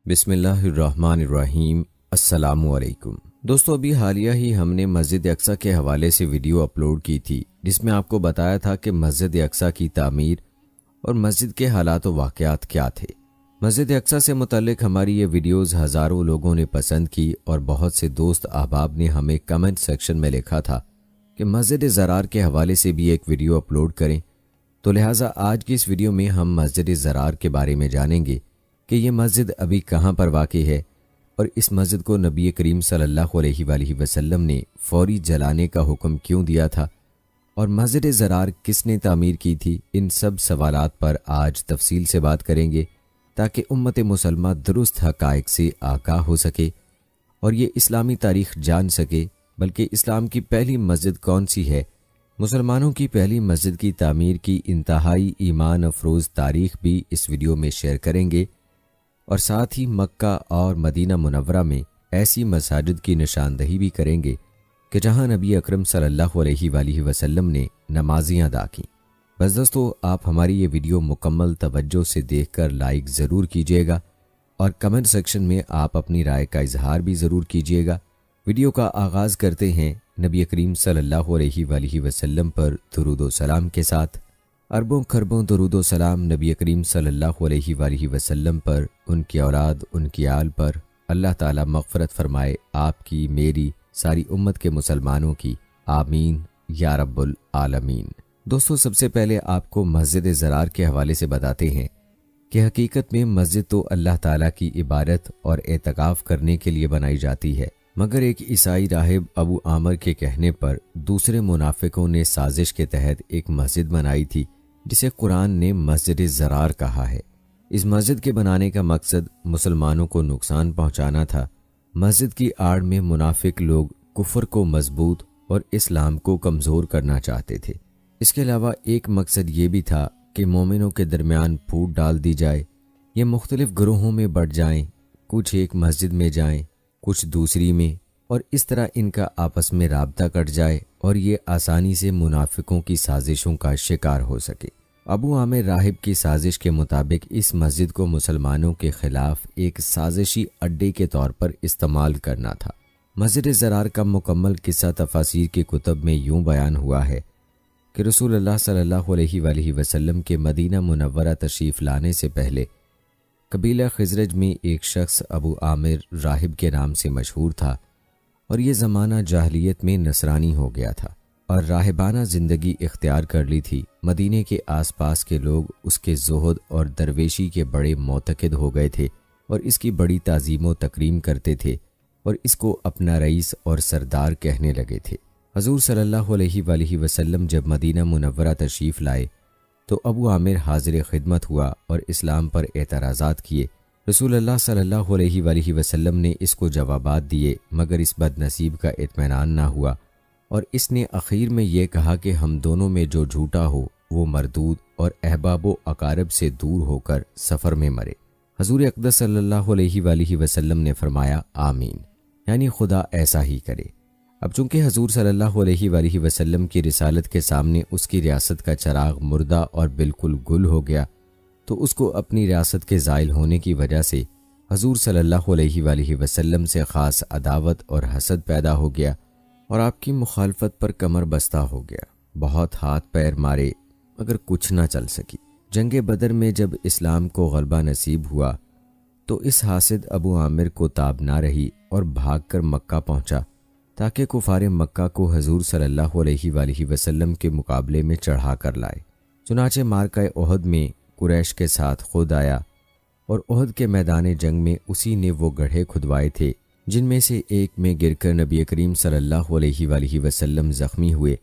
بسم اللہ الرحمن الرحیم۔ السلام علیکم دوستو، ابھی حالیہ ہی ہم نے مسجد اقصی کے حوالے سے ویڈیو اپلوڈ کی تھی جس میں آپ کو بتایا تھا کہ مسجد اقصی کی تعمیر اور مسجد کے حالات و واقعات کیا تھے۔ مسجد اقصی سے متعلق ہماری یہ ویڈیوز ہزاروں لوگوں نے پسند کی اور بہت سے دوست احباب نے ہمیں کمنٹ سیکشن میں لکھا تھا کہ مسجد زرار کے حوالے سے بھی ایک ویڈیو اپلوڈ کریں، تو لہٰذا آج کی اس ویڈیو میں ہم مسجد زرار کے بارے میں جانیں گے کہ یہ مسجد ابھی کہاں پر واقع ہے اور اس مسجد کو نبی کریم صلی اللہ علیہ وآلہ وسلم نے فوری جلانے کا حکم کیوں دیا تھا اور مسجد زرار کس نے تعمیر کی تھی۔ ان سب سوالات پر آج تفصیل سے بات کریں گے تاکہ امت مسلمہ درست حقائق سے آگاہ ہو سکے اور یہ اسلامی تاریخ جان سکے، بلکہ اسلام کی پہلی مسجد کون سی ہے، مسلمانوں کی پہلی مسجد کی تعمیر کی انتہائی ایمان افروز تاریخ بھی اس ویڈیو میں شیئر کریں گے، اور ساتھ ہی مکہ اور مدینہ منورہ میں ایسی مساجد کی نشاندہی بھی کریں گے کہ جہاں نبی اکرم صلی اللہ علیہ وآلہ وسلم نے نمازیں ادا کیں۔ بس دوستو، آپ ہماری یہ ویڈیو مکمل توجہ سے دیکھ کر لائک ضرور کیجیے گا اور کمنٹ سیکشن میں آپ اپنی رائے کا اظہار بھی ضرور کیجیے گا۔ ویڈیو کا آغاز کرتے ہیں نبی کریم صلی اللہ علیہ وآلہ وسلم پر درود و سلام کے ساتھ۔ اربوں خربوں درود و سلام نبی کریم صلی اللہ علیہ وآلہ وسلم پر، ان کی اولاد، ان کی آل پر۔ اللہ تعالیٰ مغفرت فرمائے آپ کی، میری، ساری امت کے مسلمانوں کی، آمین یا رب العالمین۔ دوستو، سب سے پہلے آپ کو مسجد زرار کے حوالے سے بتاتے ہیں کہ حقیقت میں مسجد تو اللہ تعالیٰ کی عبادت اور اعتکاف کرنے کے لیے بنائی جاتی ہے، مگر ایک عیسائی راہب ابو عامر کے کہنے پر دوسرے منافقوں نے سازش کے تحت ایک مسجد بنائی تھی جسے قرآن نے مسجد زرار کہا ہے۔ اس مسجد کے بنانے کا مقصد مسلمانوں کو نقصان پہنچانا تھا۔ مسجد کی آڑ میں منافق لوگ کفر کو مضبوط اور اسلام کو کمزور کرنا چاہتے تھے۔ اس کے علاوہ ایک مقصد یہ بھی تھا کہ مومنوں کے درمیان پھوٹ ڈال دی جائے، یہ مختلف گروہوں میں بٹ جائیں، کچھ ایک مسجد میں جائیں، کچھ دوسری میں، اور اس طرح ان کا آپس میں رابطہ کٹ جائے اور یہ آسانی سے منافقوں کی سازشوں کا شکار ہو سکے۔ ابو عامر راہب کی سازش کے مطابق اس مسجد کو مسلمانوں کے خلاف ایک سازشی اڈے کے طور پر استعمال کرنا تھا۔ مسجد زرار کا مکمل قصہ تفاسیر کی کتب میں یوں بیان ہوا ہے کہ رسول اللہ صلی اللہ علیہ وآلہ وسلم کے مدینہ منورہ تشریف لانے سے پہلے قبیلہ خزرج میں ایک شخص ابو عامر راہب کے نام سے مشہور تھا، اور یہ زمانہ جاہلیت میں نصرانی ہو گیا تھا اور راہبانہ زندگی اختیار کر لی تھی۔ مدینے کے آس پاس کے لوگ اس کے زہد اور درویشی کے بڑے معتقد ہو گئے تھے اور اس کی بڑی تعظیم و تکریم کرتے تھے اور اس کو اپنا رئیس اور سردار کہنے لگے تھے۔ حضور صلی اللہ علیہ وآلہ وسلم جب مدینہ منورہ تشریف لائے تو ابو عامر حاضر خدمت ہوا اور اسلام پر اعتراضات کیے۔ رسول اللہ صلی اللہ علیہ وآلہ وسلم نے اس کو جوابات دیے، مگر اس بد نصیب کا اطمینان نہ ہوا اور اس نے اخیر میں یہ کہا کہ ہم دونوں میں جو جھوٹا ہو وہ مردود اور احباب و اقارب سے دور ہو کر سفر میں مرے۔ حضور اقدس صلی اللہ علیہ وآلہ وسلم نے فرمایا آمین، یعنی خدا ایسا ہی کرے۔ اب چونکہ حضور صلی اللہ علیہ وآلہ وسلم کی رسالت کے سامنے اس کی ریاست کا چراغ مردہ اور بالکل گل ہو گیا، تو اس کو اپنی ریاست کے زائل ہونے کی وجہ سے حضور صلی اللہ علیہ وآلہ وسلم سے خاص عداوت اور حسد پیدا ہو گیا اور آپ کی مخالفت پر کمر بستہ ہو گیا۔ بہت ہاتھ پیر مارے مگر کچھ نہ چل سکی۔ جنگ بدر میں جب اسلام کو غلبہ نصیب ہوا تو اس حاسد ابو عامر کو تاب نہ رہی اور بھاگ کر مکہ پہنچا تاکہ کفار مکہ کو حضور صلی اللہ علیہ وآلہ وسلم کے مقابلے میں چڑھا کر لائے۔ چنانچہ مارکہ احد میں قریش کے ساتھ خود آیا اور احد کے میدان جنگ میں اسی نے وہ گڑھے کھدوائے تھے جن میں سے ایک میں گر کر نبی کریم صلی اللہ علیہ وآلہ وسلم زخمی ہوئے۔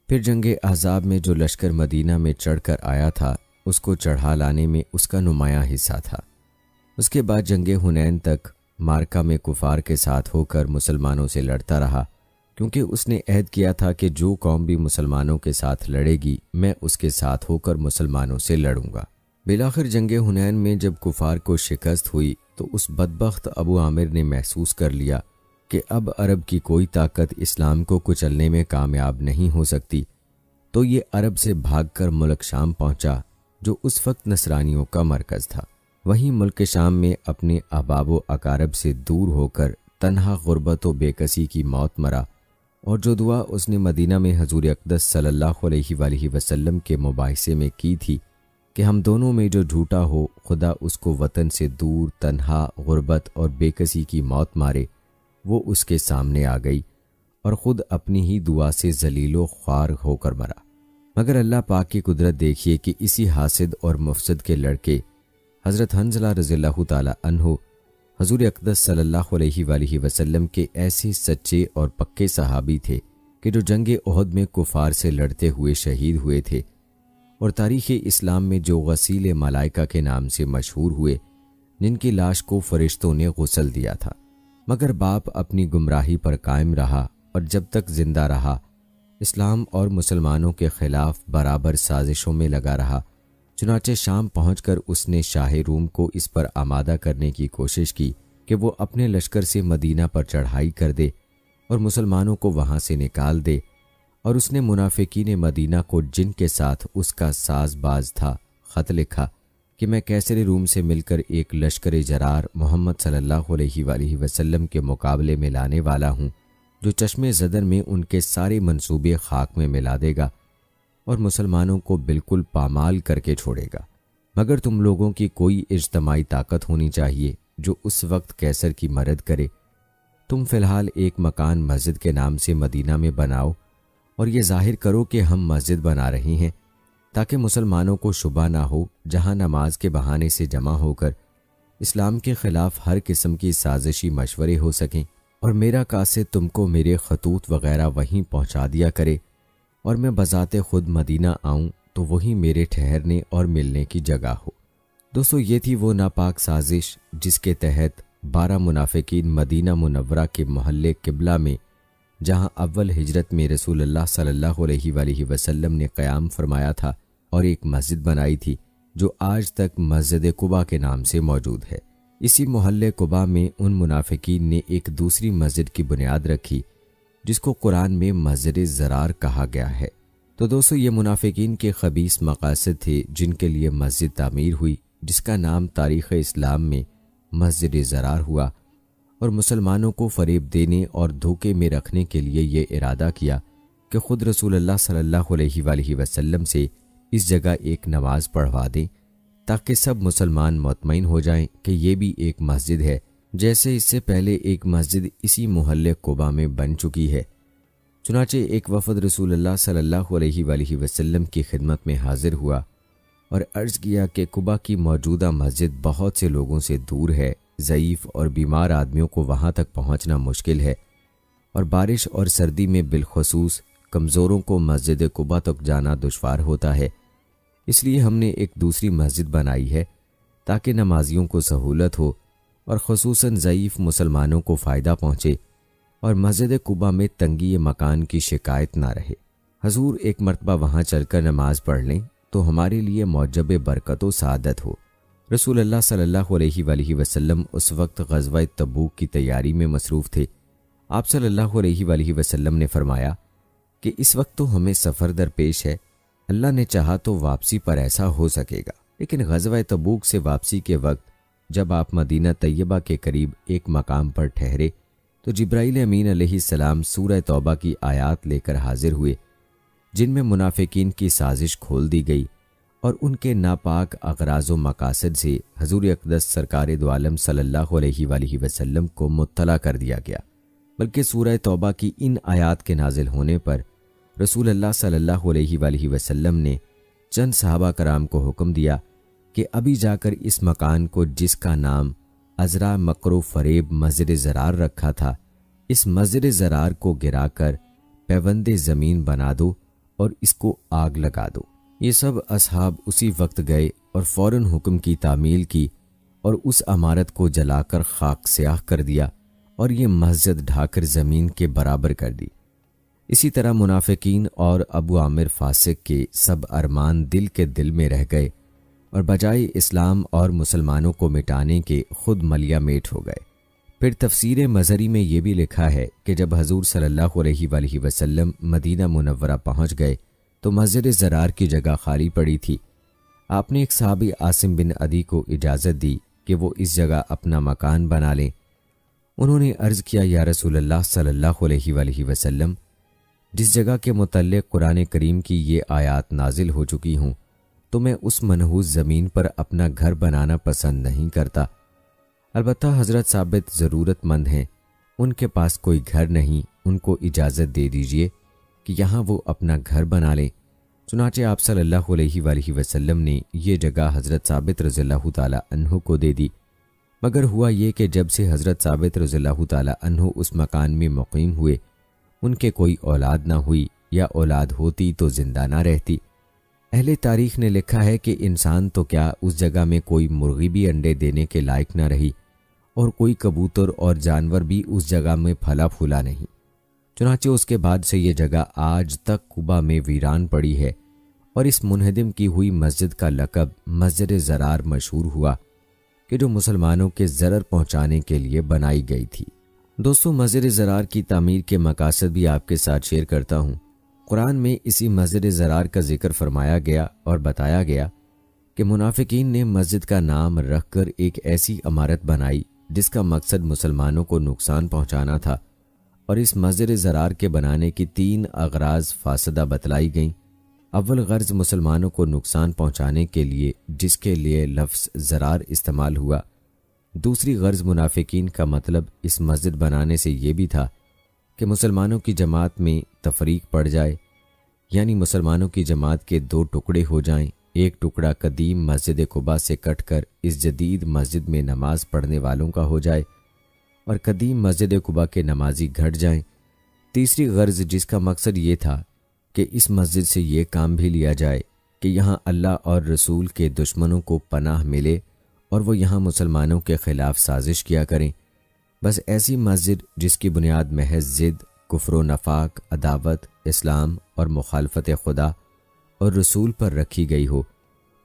پھر جنگ احزاب میں جو لشکر مدینہ میں چڑھ کر آیا تھا اس کو چڑھا لانے میں اس کا نمایاں حصہ تھا۔ اس کے بعد جنگ حنین تک مارکہ میں کفار کے ساتھ ہو کر مسلمانوں سے لڑتا رہا، کیونکہ اس نے عہد کیا تھا کہ جو قوم بھی مسلمانوں کے ساتھ لڑے گی میں اس کے ساتھ ہو کر مسلمانوں سے لڑوں گا۔ بالآخر جنگ حنین میں جب کفار کو شکست ہوئی تو اس بدبخت ابو عامر نے محسوس کر لیا کہ اب عرب کی کوئی طاقت اسلام کو کچلنے میں کامیاب نہیں ہو سکتی، تو یہ عرب سے بھاگ کر ملک شام پہنچا جو اس وقت نصرانیوں کا مرکز تھا۔ وہیں ملک شام میں اپنے احباب و اقارب سے دور ہو کر تنہا غربت و بے کسی کی موت مرا، اور جو دعا اس نے مدینہ میں حضور اقدس صلی اللہ علیہ وآلہ وسلم کے مباحثے میں کی تھی کہ ہم دونوں میں جو جھوٹا ہو خدا اس کو وطن سے دور تنہا غربت اور بے کسی کی موت مارے، وہ اس کے سامنے آ گئی اور خود اپنی ہی دعا سے ذلیل و خوار ہو کر مرا۔ مگر اللہ پاک کی قدرت دیکھیے کہ اسی حاسد اور مفسد کے لڑکے حضرت حنظلہ رضی اللہ تعالی عنہ حضور اقدس صلی اللہ علیہ وآلہ وسلم کے ایسے سچے اور پکے صحابی تھے کہ جو جنگ احد میں کفار سے لڑتے ہوئے شہید ہوئے تھے، اور تاریخ اسلام میں جو غسیل ملائکہ کے نام سے مشہور ہوئے، جن کی لاش کو فرشتوں نے غسل دیا تھا۔ مگر باپ اپنی گمراہی پر قائم رہا اور جب تک زندہ رہا اسلام اور مسلمانوں کے خلاف برابر سازشوں میں لگا رہا۔ چنانچہ شام پہنچ کر اس نے شاہ روم کو اس پر آمادہ کرنے کی کوشش کی کہ وہ اپنے لشکر سے مدینہ پر چڑھائی کر دے اور مسلمانوں کو وہاں سے نکال دے، اور اس نے منافقین مدینہ کو جن کے ساتھ اس کا ساز باز تھا خط لکھا کہ میں کیسر روم سے مل کر ایک لشکر جرار محمد صلی اللہ علیہ وآلہ وسلم کے مقابلے میں لانے والا ہوں، جو چشمے زدر میں ان کے سارے منصوبے خاک میں ملا دے گا اور مسلمانوں کو بالکل پامال کر کے چھوڑے گا۔ مگر تم لوگوں کی کوئی اجتماعی طاقت ہونی چاہیے جو اس وقت کیسر کی مدد کرے۔ تم فی الحال ایک مکان مسجد کے نام سے مدینہ میں بناؤ اور یہ ظاہر کرو کہ ہم مسجد بنا رہے ہیں، تاکہ مسلمانوں کو شبہ نہ ہو، جہاں نماز کے بہانے سے جمع ہو کر اسلام کے خلاف ہر قسم کی سازشی مشورے ہو سکیں، اور میرا قاصد تم کو میرے خطوط وغیرہ وہیں پہنچا دیا کرے، اور میں بذات خود مدینہ آؤں تو وہی میرے ٹھہرنے اور ملنے کی جگہ ہو۔ دوستو، یہ تھی وہ ناپاک سازش جس کے تحت 12 منافقین مدینہ منورہ کے محلے قبلہ میں، جہاں اول ہجرت میں رسول اللہ صلی اللہ علیہ وآلہ وسلم نے قیام فرمایا تھا اور ایک مسجد بنائی تھی جو آج تک مسجد قباء کے نام سے موجود ہے۔ اسی محلے قباء میں ان منافقین نے ایک دوسری مسجد کی بنیاد رکھی جس کو قرآن میں مسجد ضرار کہا گیا ہے۔ تو دوستو، یہ منافقین کے خبیث مقاصد تھے جن کے لیے مسجد تعمیر ہوئی، جس کا نام تاریخ اسلام میں مسجد ضرار ہوا، اور مسلمانوں کو فریب دینے اور دھوکے میں رکھنے کے لیے یہ ارادہ کیا کہ خود رسول اللہ صلی اللہ علیہ وآلہ وسلم سے اس جگہ ایک نماز پڑھوا دیں، تاکہ سب مسلمان مطمئن ہو جائیں کہ یہ بھی ایک مسجد ہے، جیسے اس سے پہلے ایک مسجد اسی محلے قباء میں بن چکی ہے۔ چنانچہ ایک وفد رسول اللہ صلی اللہ علیہ وآلہ وسلم کی خدمت میں حاضر ہوا اور عرض کیا کہ قباء کی موجودہ مسجد بہت سے لوگوں سے دور ہے، ضعیف اور بیمار آدمیوں کو وہاں تک پہنچنا مشکل ہے، اور بارش اور سردی میں بالخصوص کمزوروں کو مسجد قباء تک جانا دشوار ہوتا ہے۔ اس لیے ہم نے ایک دوسری مسجد بنائی ہے تاکہ نمازیوں کو سہولت ہو اور خصوصاً ضعیف مسلمانوں کو فائدہ پہنچے، اور مسجد قباء میں تنگی مکان کی شکایت نہ رہے۔ حضور ایک مرتبہ وہاں چل کر نماز پڑھ لیں تو ہمارے لیے موجب برکت و سعادت ہو۔ رسول اللہ صلی اللہ علیہ وآلہ وسلم اس وقت غزوہ تبوک کی تیاری میں مصروف تھے۔ آپ صلی اللہ علیہ وآلہ وسلم نے فرمایا کہ اس وقت تو ہمیں سفر درپیش ہے، اللہ نے چاہا تو واپسی پر ایسا ہو سکے گا، لیکن غزوہ تبوک سے واپسی کے وقت جب آپ مدینہ طیبہ کے قریب ایک مقام پر ٹھہرے تو جبرائیل امین علیہ السلام سورہ توبہ کی آیات لے کر حاضر ہوئے، جن میں منافقین کی سازش کھول دی گئی اور ان کے ناپاک اغراض و مقاصد سے حضور اقدس سرکار دو عالم صلی اللہ علیہ وآلہ وسلم کو مطلع کر دیا گیا۔ بلکہ سورہ توبہ کی ان آیات کے نازل ہونے پر رسول اللہ صلی اللہ علیہ وآلہ وسلم نے چند صحابہ کرام کو حکم دیا کہ ابھی جا کر اس مکان کو، جس کا نام عذرا مکر و فریب مسجد ضرار رکھا تھا، اس مسجد ضرار کو گرا کر پیوند زمین بنا دو اور اس کو آگ لگا دو۔ یہ سب اصحاب اسی وقت گئے اور فوراً حکم کی تعمیل کی اور اس عمارت کو جلا کر خاک سیاہ کر دیا اور یہ مسجد ڈھا کر زمین کے برابر کر دی۔ اسی طرح منافقین اور ابو عامر فاسق کے سب ارمان دل کے دل میں رہ گئے اور بجائے اسلام اور مسلمانوں کو مٹانے کے خود ملیا میٹ ہو گئے۔ پھر تفسیر مظہری میں یہ بھی لکھا ہے کہ جب حضور صلی اللہ علیہ وآلہ وسلم مدینہ منورہ پہنچ گئے تو مسجد ضرار کی جگہ خالی پڑی تھی۔ آپ نے ایک صحابی عاصم بن عدی کو اجازت دی کہ وہ اس جگہ اپنا مکان بنا لیں۔ انہوں نے عرض کیا، یا رسول اللہ صلی اللہ علیہ وآلہ وسلم، جس جگہ کے متعلق قرآن کریم کی یہ آیات نازل ہو چکی ہوں تو میں اس منحوس زمین پر اپنا گھر بنانا پسند نہیں کرتا۔ البتہ حضرت ثابت ضرورت مند ہیں، ان کے پاس کوئی گھر نہیں، ان کو اجازت دے دیجئے کہ یہاں وہ اپنا گھر بنا لیں۔ چنانچہ آپ صلی اللہ علیہ وآلہ وسلم نے یہ جگہ حضرت ثابت رضی اللہ تعالی عنہ کو دے دی۔ مگر ہوا یہ کہ جب سے حضرت ثابت رضی اللہ تعالی عنہ اس مکان میں مقیم ہوئے، ان کے کوئی اولاد نہ ہوئی، یا اولاد ہوتی تو زندہ نہ رہتی۔ اہل تاریخ نے لکھا ہے کہ انسان تو کیا، اس جگہ میں کوئی مرغی بھی انڈے دینے کے لائق نہ رہی، اور کوئی کبوتر اور جانور بھی اس جگہ میں پھلا پھولا نہیں۔ چنانچہ اس کے بعد سے یہ جگہ آج تک قباء میں ویران پڑی ہے، اور اس منہدم کی ہوئی مسجد کا لقب مسجد ضرار مشہور ہوا کہ جو مسلمانوں کے ضرر پہنچانے کے لیے بنائی گئی تھی۔ دوستو، مسجد ضرار کی تعمیر کے مقاصد بھی آپ کے ساتھ شیئر کرتا ہوں۔ قرآن میں اسی مسجد ضرار کا ذکر فرمایا گیا اور بتایا گیا کہ منافقین نے مسجد کا نام رکھ کر ایک ایسی عمارت بنائی جس کا مقصد مسلمانوں کو نقصان پہنچانا تھا، اور اس مسجد ضرار کے بنانے کی 3 اغراض فاسدہ بتلائی گئیں۔ اول غرض مسلمانوں کو نقصان پہنچانے کے لیے جس کے لیے لفظ ضرار استعمال ہوا۔ دوسری غرض منافقین کا مطلب اس مسجد بنانے سے یہ بھی تھا کہ مسلمانوں کی جماعت میں تفریق پڑ جائے، یعنی مسلمانوں کی جماعت کے 2 ٹکڑے ہو جائیں، ایک ٹکڑا قدیم مسجد قباء سے کٹ کر اس جدید مسجد میں نماز پڑھنے والوں کا ہو جائے، اور قدیم مسجد قباء کے نمازی گھٹ جائیں۔ تیسری غرض جس کا مقصد یہ تھا کہ اس مسجد سے یہ کام بھی لیا جائے کہ یہاں اللہ اور رسول کے دشمنوں کو پناہ ملے اور وہ یہاں مسلمانوں کے خلاف سازش کیا کریں۔ بس ایسی مسجد جس کی بنیاد محض ضد، کفر و نفاق، عداوت اسلام اور مخالفت خدا اور رسول پر رکھی گئی ہو،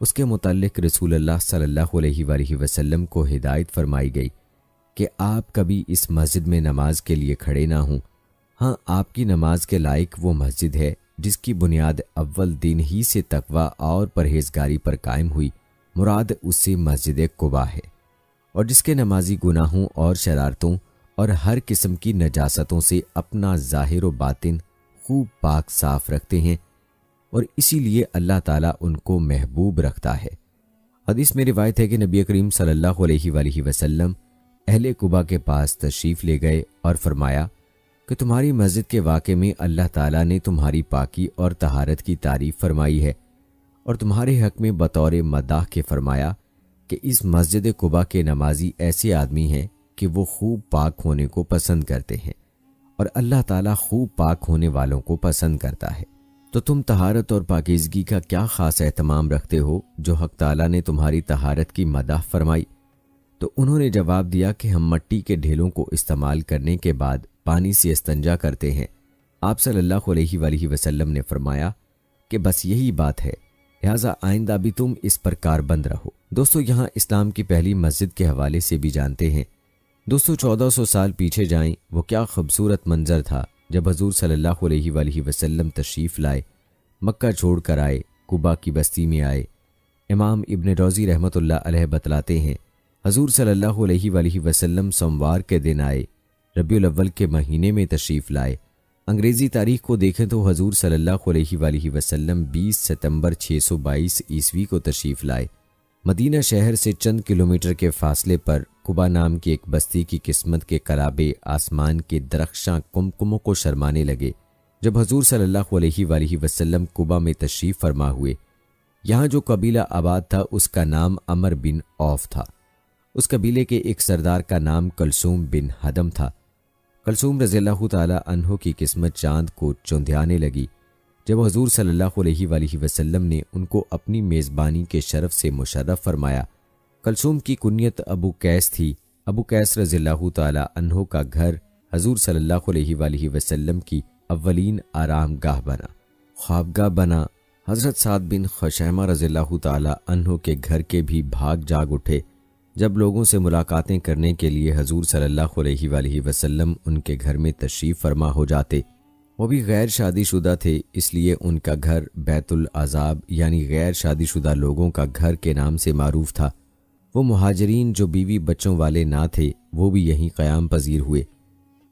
اس کے متعلق رسول اللہ صلی اللہ علیہ وآلہ وسلم کو ہدایت فرمائی گئی کہ آپ کبھی اس مسجد میں نماز کے لیے کھڑے نہ ہوں۔ ہاں، آپ کی نماز کے لائق وہ مسجد ہے جس کی بنیاد اول دن ہی سے تقوی اور پرہیزگاری پر قائم ہوئی، مراد اس سے مسجد قباء ہے، اور جس کے نمازی گناہوں اور شرارتوں اور ہر قسم کی نجاستوں سے اپنا ظاہر و باطن خوب پاک صاف رکھتے ہیں، اور اسی لیے اللہ تعالیٰ ان کو محبوب رکھتا ہے۔ حدیث میں روایت ہے کہ نبی کریم صلی اللہ علیہ وآلہ وسلم اہل قباء کے پاس تشریف لے گئے اور فرمایا کہ تمہاری مسجد کے واقعے میں اللہ تعالیٰ نے تمہاری پاکی اور طہارت کی تعریف فرمائی ہے، اور تمہارے حق میں بطور مداح کے فرمایا کہ اس مسجد قباء کے نمازی ایسے آدمی ہیں کہ وہ خوب پاک ہونے کو پسند کرتے ہیں، اور اللہ تعالیٰ خوب پاک ہونے والوں کو پسند کرتا ہے۔ تو تم طہارت اور پاکیزگی کا کیا خاص اہتمام رکھتے ہو جو حق تعالیٰ نے تمہاری طہارت کی مداح فرمائی؟ تو انہوں نے جواب دیا کہ ہم مٹی کے ڈھیلوں کو استعمال کرنے کے بعد پانی سے استنجا کرتے ہیں۔ آپ صلی اللہ علیہ وآلہ وسلم نے فرمایا کہ بس یہی بات ہے، لہٰذا آئندہ بھی تم اس پر کاربند رہو۔ دوستو، یہاں اسلام کی پہلی مسجد کے حوالے سے بھی جانتے ہیں۔ دوستو، 1400 سال پیچھے جائیں، وہ کیا خوبصورت منظر تھا جب حضور صلی اللہ علیہ وآلہ وسلم تشریف لائے، مکہ چھوڑ کر آئے، قباء کی بستی میں آئے۔ امام ابن روزی رحمۃ اللہ علیہ بتلاتے ہیں، حضور صلی اللہ علیہ وآلہ وسلم سوموار کے دن آئے، ربیع الاول کے مہینے میں تشریف لائے۔ انگریزی تاریخ کو دیکھیں تو حضور صلی اللہ علیہ وآلہ وسلم 20 ستمبر 622 عیسوی کو تشریف لائے۔ مدینہ شہر سے چند کلومیٹر کے فاصلے پر قباء نام کی ایک بستی کی قسمت کے کلابے آسمان کے درخشاں کمکموں کو شرمانے لگے جب حضور صلی اللہ علیہ وآلہ وسلم قباء میں تشریف فرما ہوئے۔ یہاں جو قبیلہ آباد تھا اس کا نام عمر بن عوف تھا۔ اس قبیلے کے ایک سردار کا نام کلثوم بن ہدم تھا۔ کلثوم رضی اللہ تعالی عنہ کی قسمت چاند کو چوندھیانے لگی جب حضور صلی اللہ علیہ وآلہ وسلم نے ان کو اپنی میزبانی کے شرف سے مشرف فرمایا۔ کلثوم کی کنیت ابو قیس تھی۔ ابو قیس رضی اللہ تعالی عنہ کا گھر حضور صلی اللہ علیہ وآلہ وسلم کی اولین آرام گاہ بنا، خوابگاہ بنا۔ حضرت سعد بن خشیمہ رضی اللہ تعالی عنہ کے گھر کے بھی بھاگ جاگ اٹھے جب لوگوں سے ملاقاتیں کرنے کے لیے حضور صلی اللہ علیہ وآلہ وسلم ان کے گھر میں تشریف فرما ہو جاتے۔ وہ بھی غیر شادی شدہ تھے، اس لیے ان کا گھر بیت العذاب یعنی غیر شادی شدہ لوگوں کا گھر کے نام سے معروف تھا۔ وہ مہاجرین جو بیوی بچوں والے نہ تھے وہ بھی یہیں قیام پذیر ہوئے۔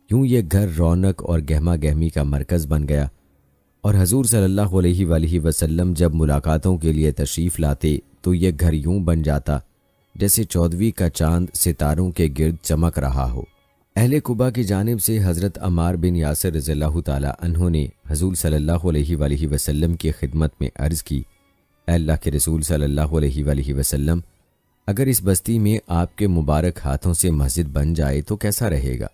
یوں یہ گھر رونق اور گہما گہمی کا مرکز بن گیا، اور حضور صلی اللہ علیہ وآلہ وسلم جب ملاقاتوں کے لیے تشریف لاتے تو یہ گھر یوں بن جاتا جیسے 14ویں کا چاند ستاروں کے گرد چمک رہا ہو۔ اہل قباء کی جانب سے حضرت عمار بن یاسر رضی اللہ تعالی عنہ نے حضور صلی اللہ علیہ وآلہ وسلم کی خدمت میں عرض کی، اے اللہ کے رسول صلی اللہ علیہ وآلہ وسلم، اگر اس بستی میں آپ کے مبارک ہاتھوں سے مسجد بن جائے تو کیسا رہے گا؟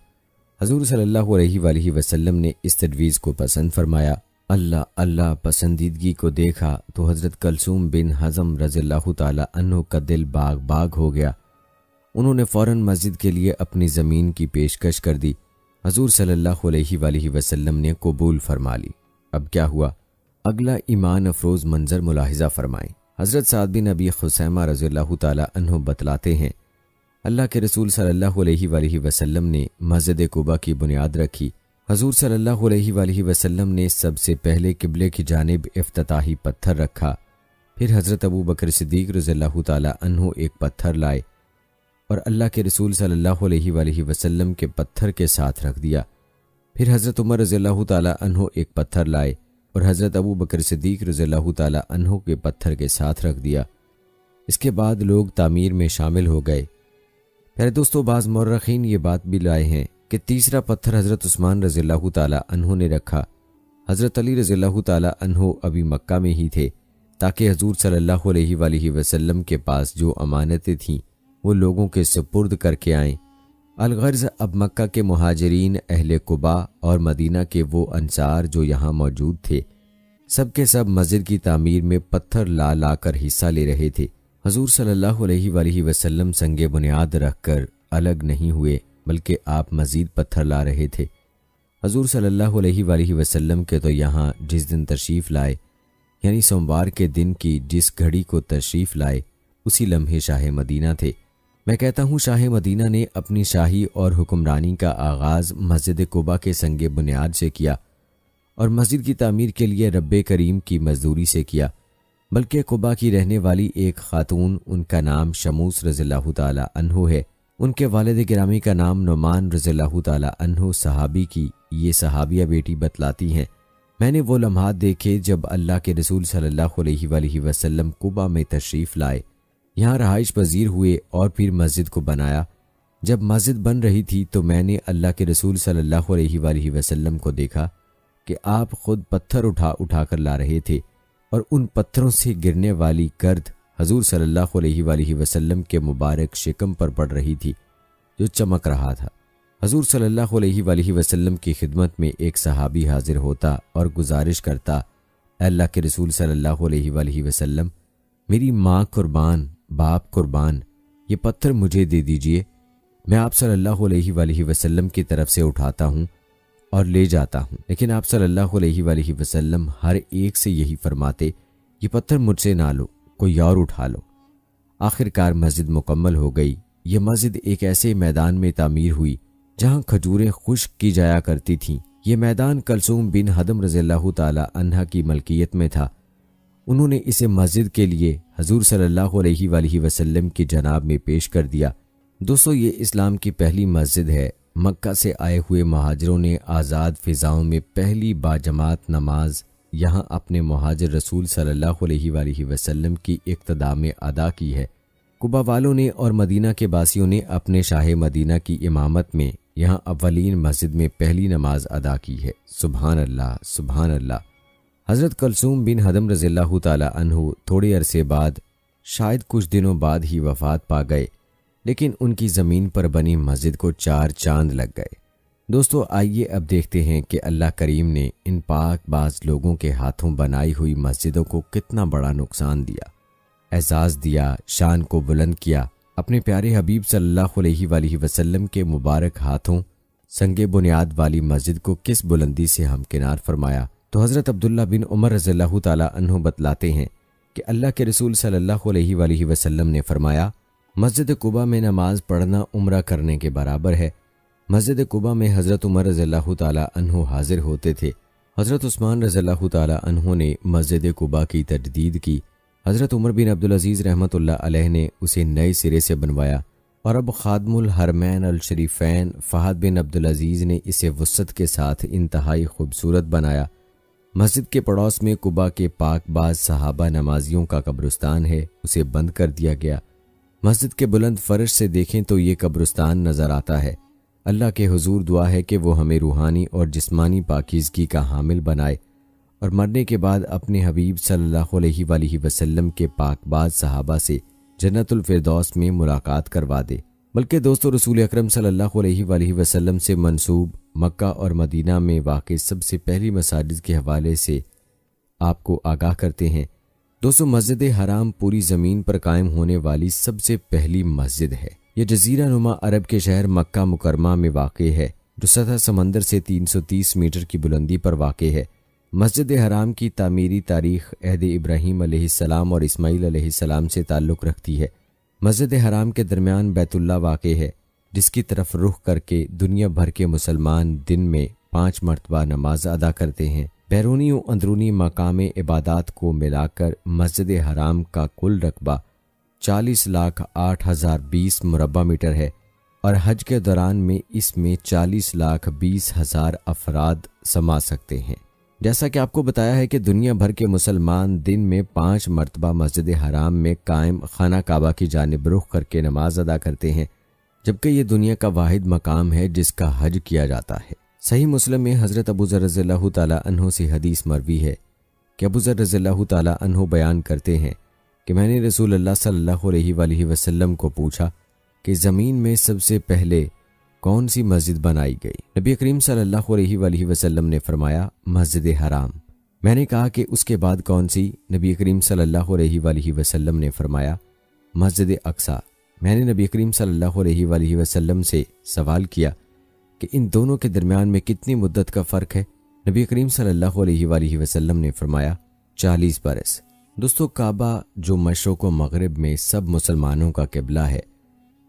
حضور صلی اللہ علیہ وآلہ وسلم نے اس تجویز کو پسند فرمایا۔ اللہ پسندیدگی کو دیکھا تو حضرت کلثوم بن حزم رضی اللہ تعالی عنہ کا دل باغ باغ ہو گیا۔ انہوں نے فوراً مسجد کے لیے اپنی زمین کی پیشکش کر دی۔ حضور صلی اللہ علیہ وآلہ وسلم نے قبول فرما لی۔ اب کیا ہوا؟ اگلا ایمان افروز منظر ملاحظہ فرمائیں۔ حضرت سعد بن ابی خثیمہ رضی اللہ تعالی عنہ بتلاتے ہیں، اللہ کے رسول صلی اللہ علیہ وآلہ وسلم نے مسجد قباء کی بنیاد رکھی۔ حضور صلی اللہ علیہ وآلہ وسلم نے سب سے پہلے قبلے کی جانب افتتاحی پتھر رکھا، پھر حضرت ابو بکر صدیق رضی اللہ تعالی عنہ ایک پتھر لائے اور اللہ کے رسول صلی اللہ علیہ وآلہ وسلم کے پتھر کے ساتھ رکھ دیا، پھر حضرت عمر رضی اللہ تعالی عنہ ایک پتھر لائے اور حضرت ابو بکر صدیق رضی اللہ تعالی عنہ کے پتھر کے ساتھ رکھ دیا۔ اس کے بعد لوگ تعمیر میں شامل ہو گئے۔ پھر دوستو بعض مورخین یہ بات بھی لائے ہیں کہ تیسرا پتھر حضرت عثمان رضی اللہ تعالی عنہ نے رکھا۔ حضرت علی رضی اللہ تعالی عنہ ابھی مکہ میں ہی تھے تاکہ حضور صلی اللہ علیہ وآلہ وسلم کے پاس جو امانتیں تھیں وہ لوگوں کے سپرد کر کے آئیں۔ الغرض اب مکہ کے مہاجرین، اہل قباء اور مدینہ کے وہ انصار جو یہاں موجود تھے، سب کے سب مسجد کی تعمیر میں پتھر لا لا کر حصہ لے رہے تھے۔ حضور صلی اللہ علیہ وآلہ وسلم سنگ بنیاد رکھ کر الگ نہیں ہوئے بلکہ آپ مزید پتھر لا رہے تھے۔ حضور صلی اللہ علیہ وآلہ وسلم کے تو یہاں جس دن تشریف لائے یعنی سوموار کے دن کی جس گھڑی کو تشریف لائے اسی لمحے شاہ مدینہ تھے۔ میں کہتا ہوں شاہ مدینہ نے اپنی شاہی اور حکمرانی کا آغاز مسجد قباء کے سنگ بنیاد سے کیا اور مسجد کی تعمیر کے لیے رب کریم کی مزدوری سے کیا، بلکہ قباء کی رہنے والی ایک خاتون، ان کا نام شموس رضی اللہ تعالی عنہ ہے، ان کے والد گرامی کا نام نعمان رضی اللہ تعالی عنہ صحابی کی یہ صحابیہ بیٹی بتلاتی ہیں، میں نے وہ لمحات دیکھے جب اللہ کے رسول صلی اللہ علیہ وآلہ وسلم قباء میں تشریف لائے، یہاں رہائش پذیر ہوئے اور پھر مسجد کو بنایا۔ جب مسجد بن رہی تھی تو میں نے اللہ کے رسول صلی اللہ علیہ وآلہ وسلم کو دیکھا کہ آپ خود پتھر اٹھا اٹھا کر لا رہے تھے اور ان پتھروں سے گرنے والی گرد حضور صلی اللہ علیہ وآلہ وسلم کے مبارک شکم پر پڑ رہی تھی جو چمک رہا تھا۔ حضور صلی اللہ علیہ وآلہ وسلم کی خدمت میں ایک صحابی حاضر ہوتا اور گزارش کرتا، اے اللہ کے رسول صلی اللہ علیہ وآلہ وسلم، میری ماں قربان، باپ قربان، یہ پتھر مجھے دے دیجئے، میں آپ صلی اللہ علیہ وآلہ وسلم کی طرف سے اٹھاتا ہوں اور لے جاتا ہوں۔ لیکن آپ صلی اللہ علیہ وآلہ وسلم ہر ایک سے یہی فرماتے، یہ پتھر مجھ سے نہ لو، کوئی اور اٹھا لو۔ آخر کار مسجد مکمل ہو گئی۔ یہ مسجد ایک ایسے میدان میں تعمیر ہوئی جہاں کھجوریں خشک کی جایا کرتی تھیں۔ یہ میدان کلثوم بن حزم رضی اللہ تعالی عنہ کی ملکیت میں تھا۔ انہوں نے اسے مسجد کے لیے حضور صلی اللہ علیہ وآلہ وسلم کی جناب میں پیش کر دیا۔ دوستو یہ اسلام کی پہلی مسجد ہے۔ مکہ سے آئے ہوئے مہاجروں نے آزاد فضاؤں میں پہلی باجماعت نماز یہاں اپنے مہاجر رسول صلی اللہ علیہ وآلہ وسلم کی اقتداء میں ادا کی ہے۔ قباء والوں نے اور مدینہ کے باسیوں نے اپنے شاہ مدینہ کی امامت میں یہاں اولین مسجد میں پہلی نماز ادا کی ہے۔ سبحان اللہ، سبحان اللہ۔ حضرت کلثوم بن حزم رضی اللہ تعالی عنہ تھوڑے عرصے بعد، شاید کچھ دنوں بعد ہی وفات پا گئے، لیکن ان کی زمین پر بنی مسجد کو 4 چاند لگ گئے۔ دوستو آئیے اب دیکھتے ہیں کہ اللہ کریم نے ان پاک باز لوگوں کے ہاتھوں بنائی ہوئی مسجدوں کو کتنا بڑا نقصان دیا، اعزاز دیا، شان کو بلند کیا۔ اپنے پیارے حبیب صلی اللہ علیہ وآلہ وسلم کے مبارک ہاتھوں سنگ بنیاد والی مسجد کو کس بلندی سے ہمکنار فرمایا۔ تو حضرت عبداللہ بن عمر رضی اللہ تعالی عنہ بتلاتے ہیں کہ اللہ کے رسول صلی اللہ علیہ وآلہ وسلم نے فرمایا، مسجد قباء میں نماز پڑھنا عمرہ کرنے کے برابر ہے۔ مسجد قباء میں حضرت عمر رضی اللہ تعالی عنہ حاضر ہوتے تھے حضرت عثمان رضی اللہ تعالی عنہ نے مسجد قباء کی تجدید کی۔ حضرت عمر بن عبدالعزیز رحمۃ اللہ علیہ نے اسے نئے سرے سے بنوایا اور اب خادم الحرمین الشریفین فہد بن عبدالعزیز نے اسے وسعت کے ساتھ انتہائی خوبصورت بنایا۔ مسجد کے پڑوس میں قباء کے پاک باز صحابہ نمازیوں کا قبرستان ہے، اسے بند کر دیا گیا۔ مسجد کے بلند فرش سے دیکھیں تو یہ قبرستان نظر آتا ہے۔ اللہ کے حضور دعا ہے کہ وہ ہمیں روحانی اور جسمانی پاکیزگی کا حامل بنائے اور مرنے کے بعد اپنے حبیب صلی اللہ علیہ وآلہ وسلم کے پاک باز صحابہ سے جنت الفردوس میں ملاقات کروا دے۔ بلکہ دوستو، رسول اکرم صلی اللہ علیہ وآلہ وسلم سے منسوب مکہ اور مدینہ میں واقع سب سے پہلی مساجد کے حوالے سے آپ کو آگاہ کرتے ہیں۔ دوستو، مسجد حرام پوری زمین پر قائم ہونے والی سب سے پہلی مسجد ہے۔ یہ جزیرہ نما عرب کے شہر مکہ مکرمہ میں واقع ہے، جو سطح سمندر سے 330 میٹر کی بلندی پر واقع ہے۔ مسجد حرام کی تعمیری تاریخ عہد ابراہیم علیہ السلام اور اسماعیل علیہ السلام سے تعلق رکھتی ہے۔ مسجد حرام کے درمیان بیت اللہ واقع ہے، جس کی طرف رخ کر کے دنیا بھر کے مسلمان دن میں 5 مرتبہ نماز ادا کرتے ہیں۔ بیرونی و اندرونی مقام عبادات کو ملا کر مسجد حرام کا کل رقبہ 40,08,020 مربع میٹر ہے اور حج کے دوران میں اس میں 40,20,000 افراد سما سکتے ہیں۔ جیسا کہ آپ کو بتایا ہے کہ دنیا بھر کے مسلمان دن میں 5 مرتبہ مسجد حرام میں قائم خانہ کعبہ کی جانب رخ کر کے نماز ادا کرتے ہیں، جبکہ یہ دنیا کا واحد مقام ہے جس کا حج کیا جاتا ہے۔ صحیح مسلم میں حضرت ابو ذر رضی اللہ تعالی عنہ سے حدیث مروی ہے کہ ابو ذر رضی اللہ تعالی عنہ بیان کرتے ہیں کہ میں نے رسول اللہ صلی اللہ علیہ وآلہ وسلم کو پوچھا کہ زمین میں سب سے پہلے کون سی مسجد بنائی گئی؟ نبی کریم صلی اللہ علیہ وآلہ وسلم نے فرمایا مسجد حرام۔ میں نے کہا کہ اس کے بعد کون سی؟ نبی کریم صلی اللہ علیہ وآلہ وسلم نے فرمایا مسجد اقصی۔ میں نے نبی کریم صلی اللہ علیہ وآلہ وسلم سے سوال کیا کہ ان دونوں کے درمیان میں کتنی مدت کا فرق ہے؟ نبی کریم صلی اللہ علیہ وآلہ وسلم نے فرمایا 40 برس۔ دوستو، کعبہ جو مشرق و مغرب میں سب مسلمانوں کا قبلہ ہے،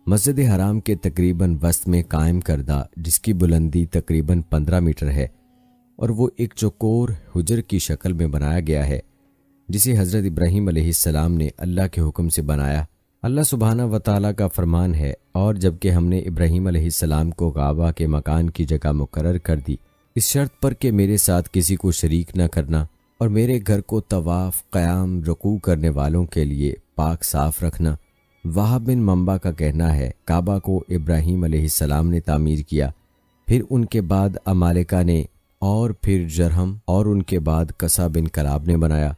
مسجد حرام کے تقریباً وسط میں قائم کردہ، جس کی بلندی تقریباً 15 میٹر ہے اور وہ ایک چوکور حجر کی شکل میں بنایا گیا ہے، جسے حضرت ابراہیم علیہ السلام نے اللہ کے حکم سے بنایا۔ اللہ سبحانہ و تعالیٰ کا فرمان ہے، اور جبکہ ہم نے ابراہیم علیہ السلام کو کعبہ کے مکان کی جگہ مقرر کر دی، اس شرط پر کہ میرے ساتھ کسی کو شریک نہ کرنا اور میرے گھر کو طواف، قیام، رکوع کرنے والوں کے لیے پاک صاف رکھنا۔ وہاب بن منبع کا کہنا ہے کعبہ کو ابراہیم علیہ السلام نے تعمیر کیا، پھر ان کے بعد امالیکہ نے، اور پھر جرہم، اور ان کے بعد قصہ بن کلاب نے بنایا،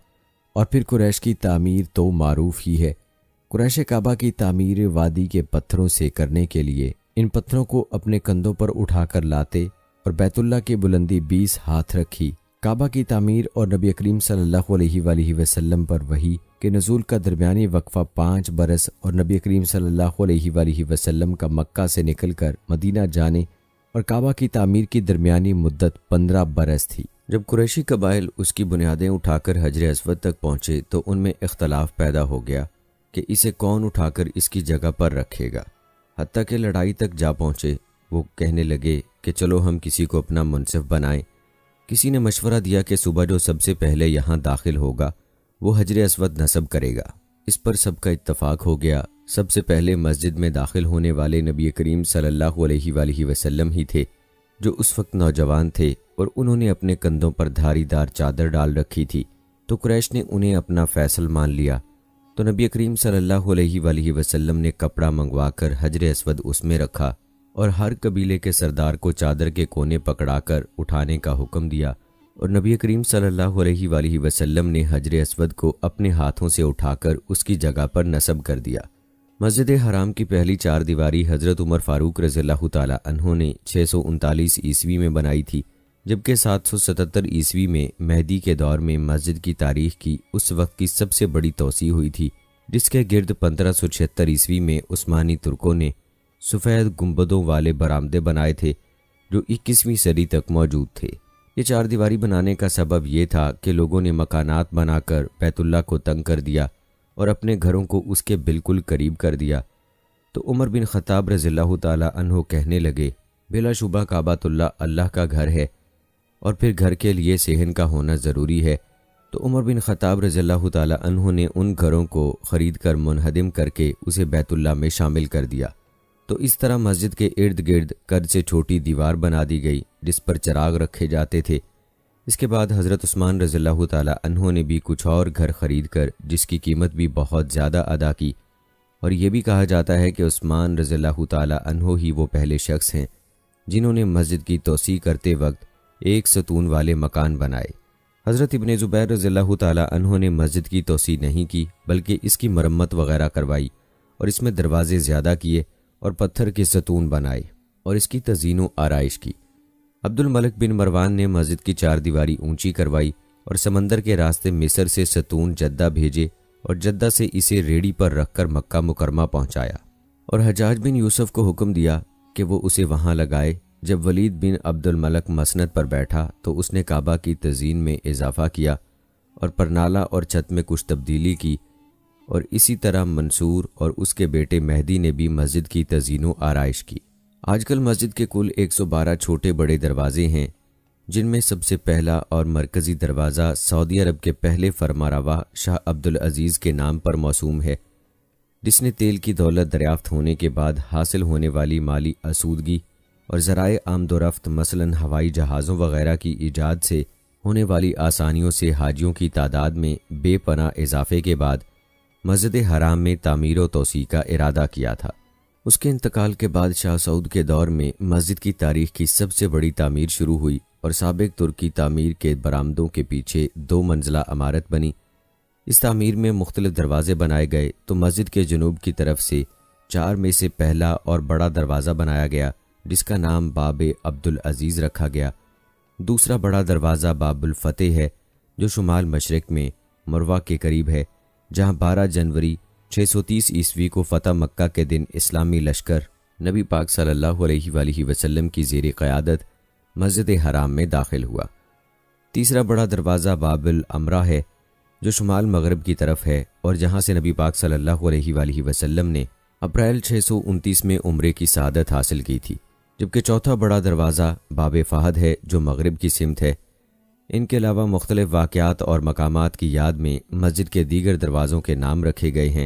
اور پھر قریش کی تعمیر تو معروف ہی ہے۔ قریش کعبہ کی تعمیر وادی کے پتھروں سے کرنے کے لیے ان پتھروں کو اپنے کندھوں پر اٹھا کر لاتے اور بیت اللہ کی بلندی 20 ہاتھ رکھی۔ کعبہ کی تعمیر اور نبی کریم صلی اللہ علیہ وآلہ وسلم پر وحی کے نزول کا درمیانی وقفہ 5 برس اور نبی کریم صلی اللہ علیہ وآلہ وسلم کا مکہ سے نکل کر مدینہ جانے اور کعبہ کی تعمیر کی درمیانی مدت 15 برس تھی۔ جب قریشی قبائل اس کی بنیادیں اٹھا کر حجر اسود تک پہنچے تو ان میں اختلاف پیدا ہو گیا کہ اسے کون اٹھا کر اس کی جگہ پر رکھے گا، حتیٰ کہ لڑائی تک جا پہنچے۔ وہ کہنے لگے کہ چلو ہم کسی کو اپنا منصف بنائیں۔ کسی نے مشورہ دیا کہ صبح جو سب سے پہلے یہاں داخل ہوگا وہ حجر اسود نصب کرے گا۔ اس پر سب کا اتفاق ہو گیا۔ سب سے پہلے مسجد میں داخل ہونے والے نبی کریم صلی اللہ علیہ وآلہ وسلم ہی تھے، جو اس وقت نوجوان تھے، اور انہوں نے اپنے کندھوں پر دھاری دار چادر ڈال رکھی تھی۔ تو قریش نے انہیں اپنا فیصل مان لیا، تو نبی کریم صلی اللہ علیہ وآلہ وسلم نے کپڑا منگوا کر حجر اسود اس میں رکھا اور ہر قبیلے کے سردار کو چادر کے کونے پکڑا کر اٹھانے کا حکم دیا، اور نبی کریم صلی اللہ علیہ وآلہ وسلم نے حجر اسود کو اپنے ہاتھوں سے اٹھا کر اس کی جگہ پر نصب کر دیا۔ مسجد حرام کی پہلی 4 دیواری حضرت عمر فاروق رضی اللہ تعالی عنہ نے 639 عیسوی میں بنائی تھی، جبکہ 777 عیسوی میں مہدی کے دور میں مسجد کی تاریخ کی اس وقت کی سب سے بڑی توسیع ہوئی تھی، جس کے گرد 1576 عیسوی میں عثمانی ترکوں نے سفید گنبدوں والے برآمدے بنائے تھے، جو 21ویں صدی تک موجود تھے۔ یہ 4 دیواری بنانے کا سبب یہ تھا کہ لوگوں نے مکانات بنا کر بیت اللہ کو تنگ کر دیا اور اپنے گھروں کو اس کے بالکل قریب کر دیا۔ تو عمر بن خطاب رضی اللہ تعالی عنہ کہنے لگے، بلا شبہ کعبۃ اللہ اللہ کا گھر ہے اور پھر گھر کے لیے صحن کا ہونا ضروری ہے، تو عمر بن خطاب رضی اللہ تعالی عنہ نے ان گھروں کو خرید کر منہدم کر کے اسے بیت اللہ میں شامل کر دیا۔ تو اس طرح مسجد کے ارد گرد قد سے چھوٹی دیوار بنا دی گئی جس پر چراغ رکھے جاتے تھے۔ اس کے بعد حضرت عثمان رضی اللہ تعالی عنہ نے بھی کچھ اور گھر خرید کر جس کی قیمت بھی بہت زیادہ ادا کی، اور یہ بھی کہا جاتا ہے کہ عثمان رضی اللہ تعالی عنہ ہی وہ پہلے شخص ہیں جنہوں نے مسجد کی توسیع کرتے وقت ایک ستون والے مکان بنائے۔ حضرت ابن زبیر رضی اللہ تعالی عنہ نے مسجد کی توسیع نہیں کی بلکہ اس کی مرمت وغیرہ کروائی اور اس میں دروازے زیادہ کیے اور پتھر کے ستون بنائے اور اس کی تزئین و آرائش کی۔ عبد الملک بن مروان نے مسجد کی 4 دیواری اونچی کروائی اور سمندر کے راستے مصر سے ستون جدہ بھیجے اور جدہ سے اسے ریڑھی پر رکھ کر مکہ مکرمہ پہنچایا، اور حجاج بن یوسف کو حکم دیا کہ وہ اسے وہاں لگائے۔ جب ولید بن عبد الملک مسند پر بیٹھا تو اس نے کعبہ کی تزئین میں اضافہ کیا اور پرنالہ اور چھت میں کچھ تبدیلی کی، اور اسی طرح منصور اور اس کے بیٹے مہدی نے بھی مسجد کی تزئین و آرائش کی۔ آج کل مسجد کے کل 112 چھوٹے بڑے دروازے ہیں، جن میں سب سے پہلا اور مرکزی دروازہ سعودی عرب کے پہلے فرمانروا شاہ عبدالعزیز کے نام پر موسوم ہے، جس نے تیل کی دولت دریافت ہونے کے بعد حاصل ہونے والی مالی آسودگی اور ذرائع آمد و رفت مثلاً ہوائی جہازوں وغیرہ کی ایجاد سے ہونے والی آسانیوں سے حاجیوں کی تعداد میں بے پناہ اضافے کے بعد مسجد حرام میں تعمیر و توسیع کا ارادہ کیا تھا۔ اس کے انتقال کے بعد شاہ سعود کے دور میں مسجد کی تاریخ کی سب سے بڑی تعمیر شروع ہوئی اور سابق ترکی تعمیر کے برآمدوں کے پیچھے 2 منزلہ عمارت بنی۔ اس تعمیر میں مختلف دروازے بنائے گئے تو مسجد کے جنوب کی طرف سے 4 میں سے پہلا اور بڑا دروازہ بنایا گیا جس کا نام باب عبدالعزیز رکھا گیا۔ دوسرا بڑا دروازہ باب الفتح ہے جو شمال مشرق میں مروہ کے قریب ہے، جہاں 12 جنوری 630 عیسوی کو فتح مکہ کے دن اسلامی لشکر نبی پاک صلی اللہ علیہ وآلہ وسلم کی زیر قیادت مسجد حرام میں داخل ہوا۔ تیسرا بڑا دروازہ باب العمرہ ہے جو شمال مغرب کی طرف ہے اور جہاں سے نبی پاک صلی اللہ علیہ وآلہ وسلم نے اپریل 629 میں عمرے کی سعادت حاصل کی تھی، جبکہ چوتھا بڑا دروازہ باب فہد ہے جو مغرب کی سمت ہے۔ ان کے علاوہ مختلف واقعات اور مقامات کی یاد میں مسجد کے دیگر دروازوں کے نام رکھے گئے ہیں۔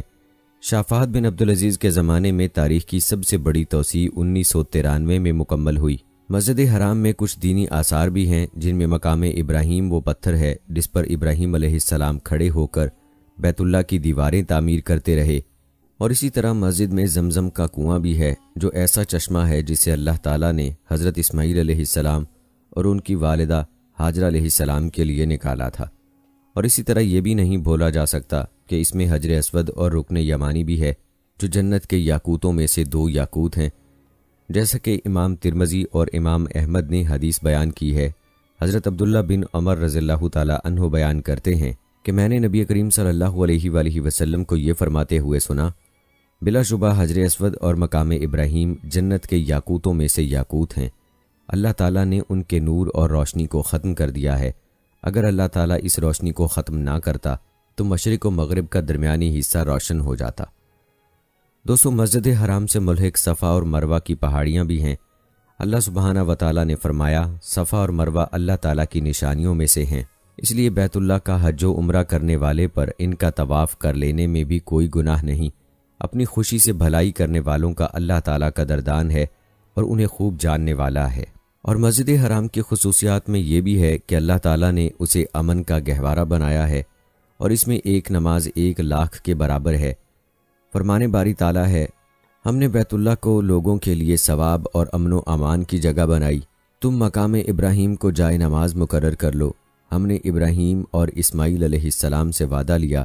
شاہ فہد بن عبدالعزیز کے زمانے میں تاریخ کی سب سے بڑی توسیع 1993 میں مکمل ہوئی۔ مسجد حرام میں کچھ دینی آثار بھی ہیں جن میں مقام ابراہیم وہ پتھر ہے جس پر ابراہیم علیہ السلام کھڑے ہو کر بیت اللہ کی دیواریں تعمیر کرتے رہے، اور اسی طرح مسجد میں زمزم کا کنواں بھی ہے جو ایسا چشمہ ہے جسے اللہ تعالیٰ نے حضرت اسماعیل علیہ السلام اور ان کی والدہ ہاجرہ علیہ السلام کے لیے نکالا تھا۔ اور اسی طرح یہ بھی نہیں بھولا جا سکتا کہ اس میں حجر اسود اور رکن یمانی بھی ہے جو جنت کے یاقوتوں میں سے 2 یاقوت ہیں، جیسا کہ امام ترمذی اور امام احمد نے حدیث بیان کی ہے۔ حضرت عبداللہ بن عمر رضی اللہ تعالی عنہ بیان کرتے ہیں کہ میں نے نبی کریم صلی اللہ علیہ وآلہ وسلم کو یہ فرماتے ہوئے سنا، بلا شبہ حجر اسود اور مقام ابراہیم جنت کے یاقوتوں میں سے یاقوت ہیں۔ اللہ تعالیٰ نے ان کے نور اور روشنی کو ختم کر دیا ہے۔ اگر اللہ تعالیٰ اس روشنی کو ختم نہ کرتا تو مشرق و مغرب کا درمیانی حصہ روشن ہو جاتا۔ دوستو، مسجد حرام سے ملحق صفا اور مروہ کی پہاڑیاں بھی ہیں۔ اللہ سبحانہ و تعالیٰ نے فرمایا، صفا اور مروہ اللہ تعالیٰ کی نشانیوں میں سے ہیں، اس لیے بیت اللہ کا حج و عمرہ کرنے والے پر ان کا طواف کر لینے میں بھی کوئی گناہ نہیں۔ اپنی خوشی سے بھلائی کرنے والوں کا اللہ تعالیٰ قدردان ہے اور انہیں خوب جاننے والا ہے۔ اور مسجد حرام کی خصوصیات میں یہ بھی ہے کہ اللہ تعالیٰ نے اسے امن کا گہوارہ بنایا ہے اور اس میں ایک نماز 1,00,000 کے برابر ہے۔ فرمان باری تعالیٰ ہے، ہم نے بیت اللہ کو لوگوں کے لیے ثواب اور امن و امان کی جگہ بنائی، تم مقام ابراہیم کو جائے نماز مقرر کر لو۔ ہم نے ابراہیم اور اسماعیل علیہ السلام سے وعدہ لیا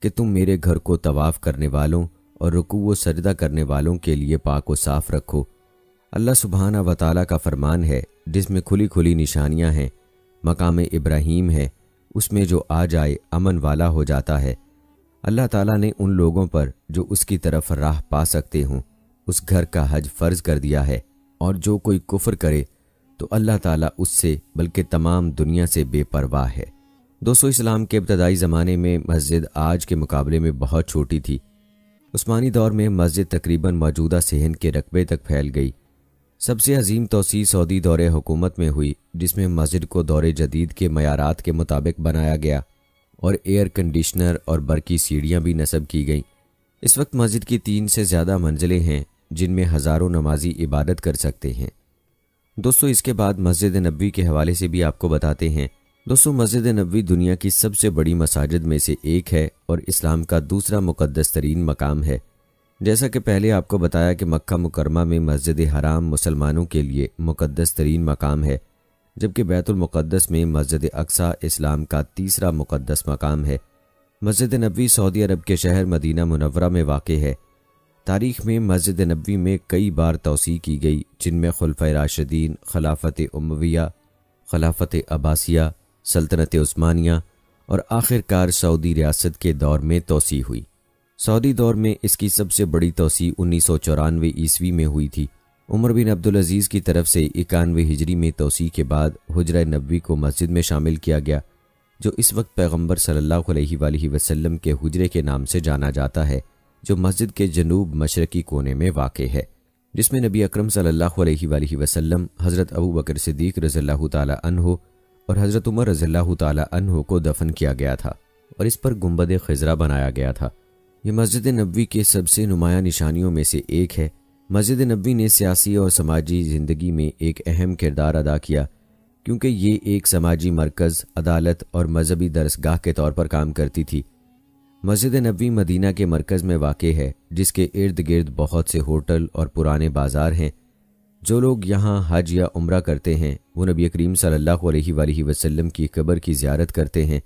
کہ تم میرے گھر کو طواف کرنے والوں اور رکوع و سجدہ کرنے والوں کے لیے پاک و صاف رکھو۔ اللہ سبحانہ و تعالیٰ کا فرمان ہے جس میں کھلی کھلی نشانیاں ہیں، مقام ابراہیم ہے، اس میں جو آ جائے امن والا ہو جاتا ہے۔ اللہ تعالیٰ نے ان لوگوں پر جو اس کی طرف راہ پا سکتے ہوں اس گھر کا حج فرض کر دیا ہے، اور جو کوئی کفر کرے تو اللہ تعالیٰ اس سے بلکہ تمام دنیا سے بے پرواہ ہے۔ دوستو، اسلام کے ابتدائی زمانے میں مسجد آج کے مقابلے میں بہت چھوٹی تھی۔ عثمانی دور میں مسجد تقریباً موجودہ صحن کے رقبے تک پھیل گئی۔ سب سے عظیم توسیع سعودی دور حکومت میں ہوئی، جس میں مسجد کو دور جدید کے معیارات کے مطابق بنایا گیا اور ایئر کنڈیشنر اور برقی سیڑھیاں بھی نصب کی گئیں۔ اس وقت مسجد کی 3 سے زیادہ منزلیں ہیں جن میں ہزاروں نمازی عبادت کر سکتے ہیں۔ دوستو اس کے بعد مسجد نبوی کے حوالے سے بھی آپ کو بتاتے ہیں۔ دوستو مسجد نبوی دنیا کی سب سے بڑی مساجد میں سے ایک ہے اور اسلام کا دوسرا مقدس ترین مقام ہے۔ جیسا کہ پہلے آپ کو بتایا کہ مکہ مکرمہ میں مسجد حرام مسلمانوں کے لیے مقدس ترین مقام ہے، جبکہ بیت المقدس میں مسجد اقصی اسلام کا تیسرا مقدس مقام ہے۔ مسجد نبوی سعودی عرب کے شہر مدینہ منورہ میں واقع ہے۔ تاریخ میں مسجد نبوی میں کئی بار توسیع کی گئی، جن میں خلفائے راشدین، خلافت امویہ، خلافت عباسیہ، سلطنت عثمانیہ اور آخر کار سعودی ریاست کے دور میں توسیع ہوئی۔ سعودی دور میں اس کی سب سے بڑی توسیع 1994 عیسوی میں ہوئی تھی۔ عمر بن عبدالعزیز کی طرف سے 91 ہجری میں توسیع کے بعد حجرہ نبوی کو مسجد میں شامل کیا گیا، جو اس وقت پیغمبر صلی اللہ علیہ وآلہ وسلم کے حجرے کے نام سے جانا جاتا ہے، جو مسجد کے جنوب مشرقی کونے میں واقع ہے، جس میں نبی اکرم صلی اللہ علیہ وآلہ وسلم، حضرت ابو بکر صدیق رضی اللہ تعالی عنہ اور حضرت عمر رضی اللہ تعالی عنہ کو دفن کیا گیا تھا اور اس پر گنبد خضرا بنایا گیا تھا۔ یہ مسجد نبوی کے سب سے نمایاں نشانیوں میں سے ایک ہے۔ مسجد نبوی نے سیاسی اور سماجی زندگی میں ایک اہم کردار ادا کیا، کیونکہ یہ ایک سماجی مرکز، عدالت اور مذہبی درسگاہ کے طور پر کام کرتی تھی۔ مسجد نبوی مدینہ کے مرکز میں واقع ہے، جس کے ارد گرد بہت سے ہوٹل اور پرانے بازار ہیں۔ جو لوگ یہاں حج یا عمرہ کرتے ہیں وہ نبی کریم صلی اللہ علیہ وآلہ وسلم کی قبر کی زیارت کرتے ہیں۔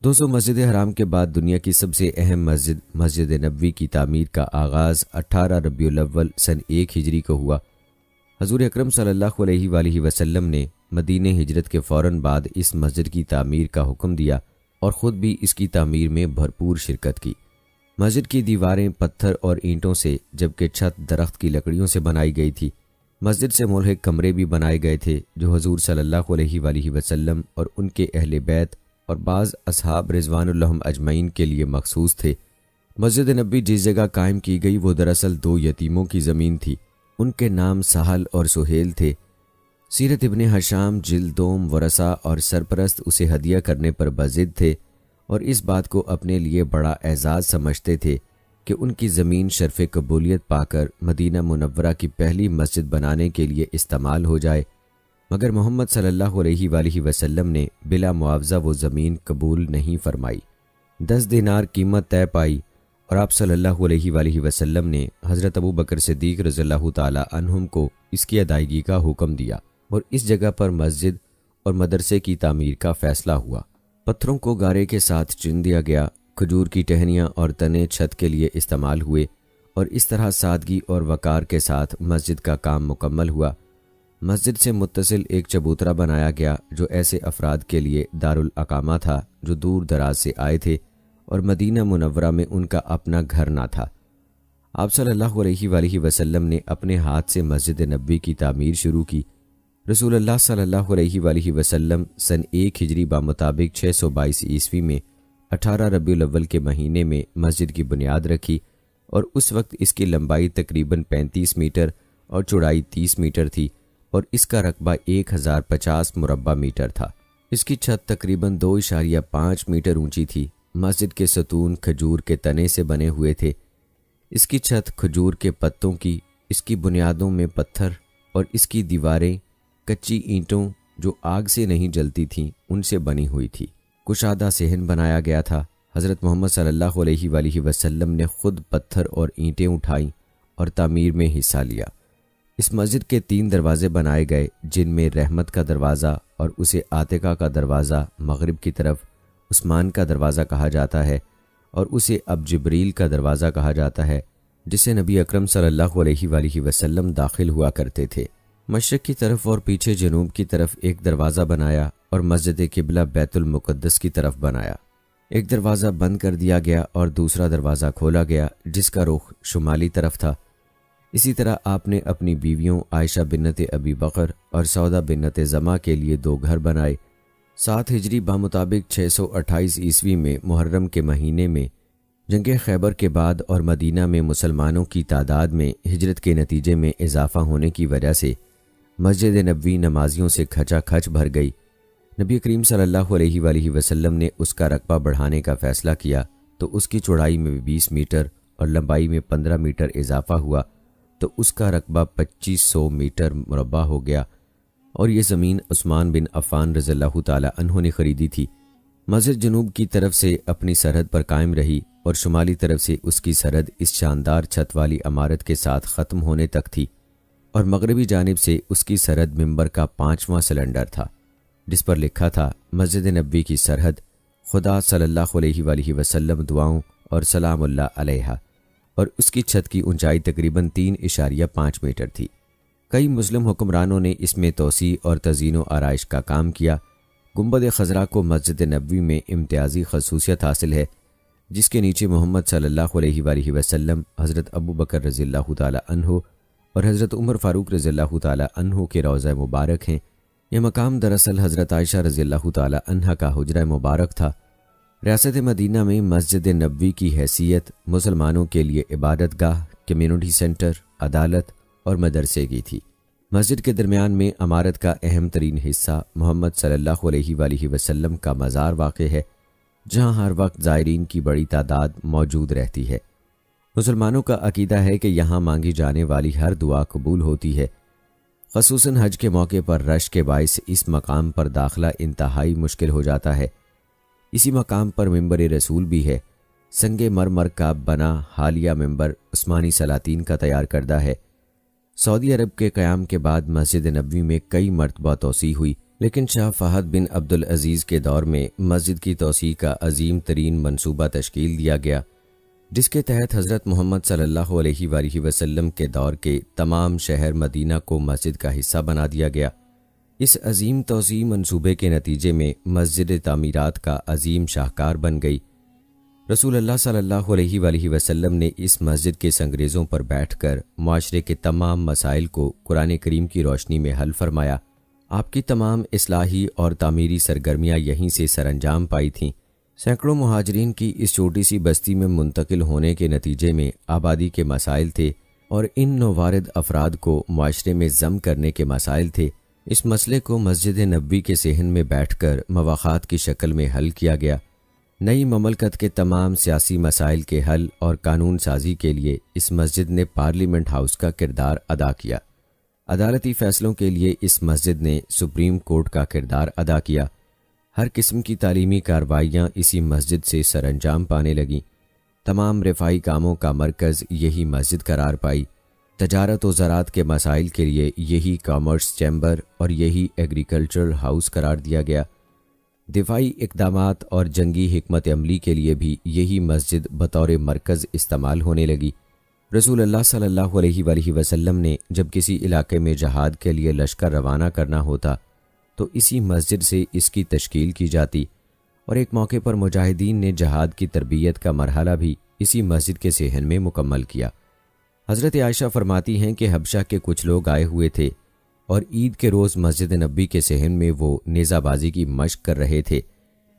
دوستو مسجد حرام کے بعد دنیا کی سب سے اہم مسجد، مسجد نبوی کی تعمیر کا آغاز 18 ربیع الاول سن 1 ہجری کو ہوا۔ حضور اکرم صلی اللہ علیہ وآلہ وسلم نے مدینہ ہجرت کے فوراً بعد اس مسجد کی تعمیر کا حکم دیا اور خود بھی اس کی تعمیر میں بھرپور شرکت کی۔ مسجد کی دیواریں پتھر اور اینٹوں سے، جبکہ چھت درخت کی لکڑیوں سے بنائی گئی تھی۔ مسجد سے ملحق کمرے بھی بنائے گئے تھے جو حضور صلی اللہ علیہ وآلہ وسلم اور ان کے اہل بیت اور بعض اصحاب رضوان اللہ اجمعین کے لیے مخصوص تھے۔ مسجد نبوی جس جگہ قائم کی گئی وہ دراصل 2 یتیموں کی زمین تھی۔ ان کے نام سہل اور سہیل تھے۔ سیرت ابن حشام جلد 2 ورثہ اور سرپرست اسے ہدیہ کرنے پر بضد تھے اور اس بات کو اپنے لیے بڑا اعزاز سمجھتے تھے کہ ان کی زمین شرف قبولیت پا کر مدینہ منورہ کی پہلی مسجد بنانے کے لیے استعمال ہو جائے، مگر محمد صلی اللہ علیہ وآلہ وسلم نے بلا معاوضہ وہ زمین قبول نہیں فرمائی۔ 10 دینار قیمت طے پائی اور آپ صلی اللہ علیہ وآلہ وسلم نے حضرت ابو بکر صدیق رضی اللہ تعالی عنہم کو اس کی ادائیگی کا حکم دیا اور اس جگہ پر مسجد اور مدرسے کی تعمیر کا فیصلہ ہوا۔ پتھروں کو گارے کے ساتھ چن دیا گیا، کھجور کی ٹہنیاں اور تنے چھت کے لیے استعمال ہوئے اور اس طرح سادگی اور وقار کے ساتھ مسجد کا کام مکمل ہوا۔ مسجد سے متصل ایک چبوترا بنایا گیا جو ایسے افراد کے لیے دارالاقامہ تھا جو دور دراز سے آئے تھے اور مدینہ منورہ میں ان کا اپنا گھر نہ تھا۔ آپ صلی اللہ علیہ وآلہ وسلم نے اپنے ہاتھ سے مسجد نبوی کی تعمیر شروع کی۔ رسول اللہ صلی اللہ علیہ وآلہ وسلم سن 1 ہجری بمطابق 622 عیسوی میں 18 ربیع الاول کے مہینے میں مسجد کی بنیاد رکھی اور اس وقت اس کی لمبائی تقریباً 35 میٹر اور چوڑائی 30 میٹر تھی اور اس کا رقبہ 1050 مربع میٹر تھا۔ اس کی چھت تقریباً 2.5 میٹر اونچی تھی۔ مسجد کے ستون کھجور کے تنے سے بنے ہوئے تھے۔ اس کی چھت کھجور کے پتوں کی، اس کی بنیادوں میں پتھر اور اس کی دیواریں کچی اینٹوں جو آگ سے نہیں جلتی تھیں ان سے بنی ہوئی تھی۔ کشادہ صحن بنایا گیا تھا۔ حضرت محمد صلی اللہ علیہ وآلہ وسلم نے خود پتھر اور اینٹیں اٹھائیں اور تعمیر میں حصہ لیا۔ اس مسجد کے 3 دروازے بنائے گئے جن میں رحمت کا دروازہ اور اسے عاتقہ کا دروازہ مغرب کی طرف عثمان کا دروازہ کہا جاتا ہے اور اسے اب جبریل کا دروازہ کہا جاتا ہے، جسے نبی اکرم صلی اللہ علیہ وآلہ وسلم داخل ہوا کرتے تھے۔ مشرق کی طرف اور پیچھے جنوب کی طرف ایک دروازہ بنایا اور مسجد قبلہ بیت المقدس کی طرف بنایا۔ ایک دروازہ بند کر دیا گیا اور دوسرا دروازہ کھولا گیا جس کا رخ شمالی طرف تھا۔ اسی طرح آپ نے اپنی بیویوں عائشہ بنت ابی بکر اور سودا بنت زما کے لیے 2 گھر بنائے۔ 7 ہجری بمطابق 628 عیسوی میں محرم کے مہینے میں جنگ خیبر کے بعد اور مدینہ میں مسلمانوں کی تعداد میں ہجرت کے نتیجے میں اضافہ ہونے کی وجہ سے مسجد نبوی نمازیوں سے کھچا کھچ بھر گئی۔ نبی کریم صلی اللہ علیہ وآلہ وسلم نے اس کا رقبہ بڑھانے کا فیصلہ کیا تو اس کی چوڑائی میں 20 میٹر اور لمبائی میں 15 میٹر اضافہ ہوا تو اس کا رقبہ 2500 میٹر مربع ہو گیا، اور یہ زمین عثمان بن عفان رضی اللہ تعالی عنہ نے خریدی تھی۔ مسجد جنوب کی طرف سے اپنی سرحد پر قائم رہی اور شمالی طرف سے اس کی سرحد اس شاندار چھت والی عمارت کے ساتھ ختم ہونے تک تھی، اور مغربی جانب سے اس کی سرحد منبر کا 5واں سلنڈر تھا جس پر لکھا تھا مسجد نبوی کی سرحد، خدا صلی اللہ علیہ وآلہ وسلم دعاؤں اور سلام اللہ علیہ، اور اس کی چھت کی اونچائی تقریباً 3.5 میٹر تھی۔ کئی مسلم حکمرانوں نے اس میں توسیع اور تزئین و آرائش کا کام کیا۔ گنبد خضرا کو مسجد نبوی میں امتیازی خصوصیت حاصل ہے، جس کے نیچے محمد صلی اللہ علیہ وآلہ وسلم، حضرت ابو بکر رضی اللہ تعالی عنہ اور حضرت عمر فاروق رضی اللہ تعالی عنہ کے روضہ مبارک ہیں۔ یہ مقام دراصل حضرت عائشہ رضی اللہ تعالی عنہا کا حجرہ مبارک تھا۔ ریاست مدینہ میں مسجد نبوی کی حیثیت مسلمانوں کے لیے عبادت گاہ، کمیونٹی سینٹر، عدالت اور مدرسے کی تھی۔ مسجد کے درمیان میں عمارت کا اہم ترین حصہ محمد صلی اللہ علیہ وآلہ وسلم کا مزار واقع ہے، جہاں ہر وقت زائرین کی بڑی تعداد موجود رہتی ہے۔ مسلمانوں کا عقیدہ ہے کہ یہاں مانگی جانے والی ہر دعا قبول ہوتی ہے۔ خصوصاً حج کے موقع پر رش کے باعث اس مقام پر داخلہ انتہائی مشکل ہو جاتا ہے۔ اسی مقام پر منبر رسول بھی ہے۔ سنگ مرمر کا بنا حالیہ منبر عثمانی سلاطین کا تیار کردہ ہے۔ سعودی عرب کے قیام کے بعد مسجد نبوی میں کئی مرتبہ توسیع ہوئی، لیکن شاہ فہد بن عبدالعزیز کے دور میں مسجد کی توسیع کا عظیم ترین منصوبہ تشکیل دیا گیا، جس کے تحت حضرت محمد صلی اللہ علیہ وآلہ وسلم کے دور کے تمام شہر مدینہ کو مسجد کا حصہ بنا دیا گیا۔ اس عظیم توسیع منصوبے کے نتیجے میں مسجد تعمیرات کا عظیم شاہکار بن گئی۔ رسول اللہ صلی اللہ علیہ وآلہ وسلم نے اس مسجد کے سنگریزوں پر بیٹھ کر معاشرے کے تمام مسائل کو قرآن کریم کی روشنی میں حل فرمایا۔ آپ کی تمام اصلاحی اور تعمیری سرگرمیاں یہیں سے سر انجام پائی تھیں۔ سینکڑوں مہاجرین کی اس چھوٹی سی بستی میں منتقل ہونے کے نتیجے میں آبادی کے مسائل تھے، اور ان نووارد افراد کو معاشرے میں ضم کرنے کے مسائل تھے۔ اس مسئلے کو مسجد نبوی کے صحن میں بیٹھ کر مواخات کی شکل میں حل کیا گیا۔ نئی مملکت کے تمام سیاسی مسائل کے حل اور قانون سازی کے لیے اس مسجد نے پارلیمنٹ ہاؤس کا کردار ادا کیا۔ عدالتی فیصلوں کے لیے اس مسجد نے سپریم کورٹ کا کردار ادا کیا۔ ہر قسم کی تعلیمی کارروائیاں اسی مسجد سے سر انجام پانے لگیں۔ تمام رفاہی کاموں کا مرکز یہی مسجد قرار پائی۔ تجارت و زراعت کے مسائل کے لیے یہی کامرس چیمبر اور یہی ایگریکلچرل ہاؤس قرار دیا گیا۔ دفاعی اقدامات اور جنگی حکمت عملی کے لیے بھی یہی مسجد بطور مرکز استعمال ہونے لگی۔ رسول اللہ صلی اللہ علیہ وآلہ وسلم نے جب کسی علاقے میں جہاد کے لیے لشکر روانہ کرنا ہوتا تو اسی مسجد سے اس کی تشکیل کی جاتی، اور ایک موقع پر مجاہدین نے جہاد کی تربیت کا مرحلہ بھی اسی مسجد کے صحن میں مکمل کیا۔ حضرت عائشہ فرماتی ہیں کہ حبشہ کے کچھ لوگ آئے ہوئے تھے اور عید کے روز مسجد نبوی کے صحن میں وہ نیزہ بازی کی مشق کر رہے تھے،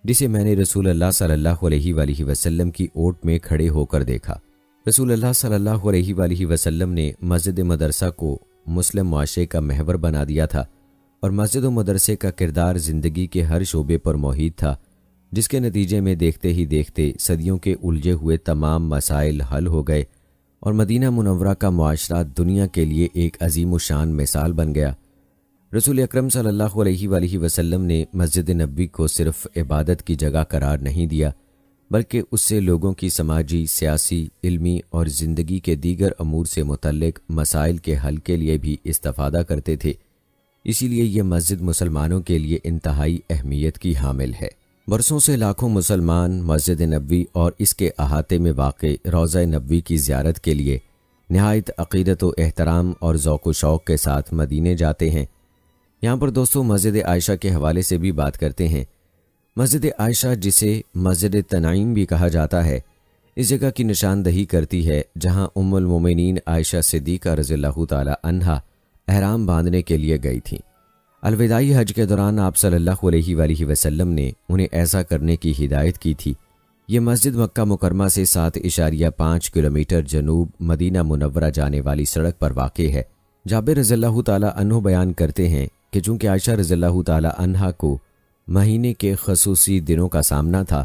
جسے میں نے رسول اللہ صلی اللہ علیہ وآلہ وسلم کی اوٹ میں کھڑے ہو کر دیکھا۔ رسول اللہ صلی اللہ علیہ وآلہ وسلم نے مسجد مدرسہ کو مسلم معاشرے کا محور بنا دیا تھا، اور مسجد و مدرسے کا کردار زندگی کے ہر شعبے پر محیط تھا، جس کے نتیجے میں دیکھتے ہی دیکھتے صدیوں کے الجھے ہوئے تمام مسائل حل ہو گئے، اور مدینہ منورہ کا معاشرہ دنیا کے لیے ایک عظیم الشان مثال بن گیا۔ رسول اکرم صلی اللہ علیہ وآلہ وسلم نے مسجد نبوی کو صرف عبادت کی جگہ قرار نہیں دیا، بلکہ اس سے لوگوں کی سماجی، سیاسی، علمی اور زندگی کے دیگر امور سے متعلق مسائل کے حل کے لیے بھی استفادہ کرتے تھے۔ اسی لیے یہ مسجد مسلمانوں کے لیے انتہائی اہمیت کی حامل ہے۔ برسوں سے لاکھوں مسلمان مسجد نبوی اور اس کے احاطے میں واقع روضہ نبوی کی زیارت کے لیے نہایت عقیدت و احترام اور ذوق و شوق کے ساتھ مدینے جاتے ہیں۔ یہاں پر دوستو مسجد عائشہ کے حوالے سے بھی بات کرتے ہیں۔ مسجد عائشہ، جسے مسجد تنعیم بھی کہا جاتا ہے، اس جگہ کی نشاندہی کرتی ہے جہاں ام المومنین عائشہ صدیقہ رضی اللہ تعالی عنہا احرام باندھنے کے لیے گئی تھیں۔ الوداعی حج کے دوران آپ صلی اللہ علیہ وآلہ وسلم نے انہیں ایسا کرنے کی ہدایت کی تھی، یہ مسجد مکہ مکرمہ سے 7.5 کلومیٹر جنوب مدینہ منورہ جانے والی سڑک پر واقع ہے۔ جابر رضی اللہ تعالی عنہ بیان کرتے ہیں کہ چونکہ عائشہ رضی اللہ تعالی عنہا کو مہینے کے خصوصی دنوں کا سامنا تھا،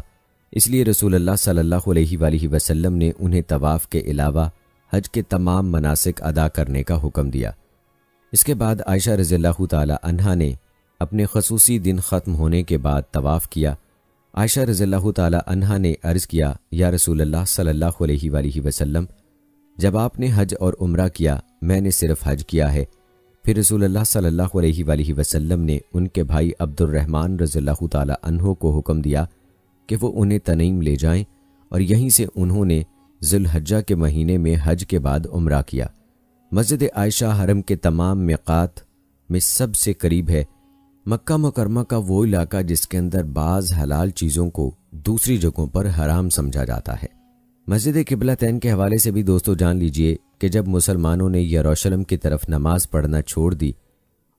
اس لیے رسول اللہ صلی اللہ علیہ وآلہ وسلم نے انہیں طواف کے علاوہ حج کے تمام مناسک ادا کرنے کا حکم دیا۔ اس کے بعد عائشہ رضی اللہ تعالی عنہا نے اپنے خصوصی دن ختم ہونے کے بعد طواف کیا۔ عائشہ رضی اللہ تعالی عنہا نے عرض کیا، یا رسول اللہ صلی اللہ علیہ وآلہ وسلم، جب آپ نے حج اور عمرہ کیا میں نے صرف حج کیا ہے۔ پھر رسول اللہ صلی اللہ علیہ وآلہ وسلم نے ان کے بھائی عبد الرحمن رضی اللہ تعالی عنہ کو حکم دیا کہ وہ انہیں تنعیم لے جائیں، اور یہیں سے انہوں نے ذی الحجہ کے مہینے میں حج کے بعد عمرہ کیا۔ مسجد عائشہ حرم کے تمام میقات میں سب سے قریب ہے۔ مکہ مکرمہ کا وہ علاقہ جس کے اندر بعض حلال چیزوں کو دوسری جگہوں پر حرام سمجھا جاتا ہے۔ مسجد قبلتین کے حوالے سے بھی دوستو جان لیجئے کہ جب مسلمانوں نے یروشلم کی طرف نماز پڑھنا چھوڑ دی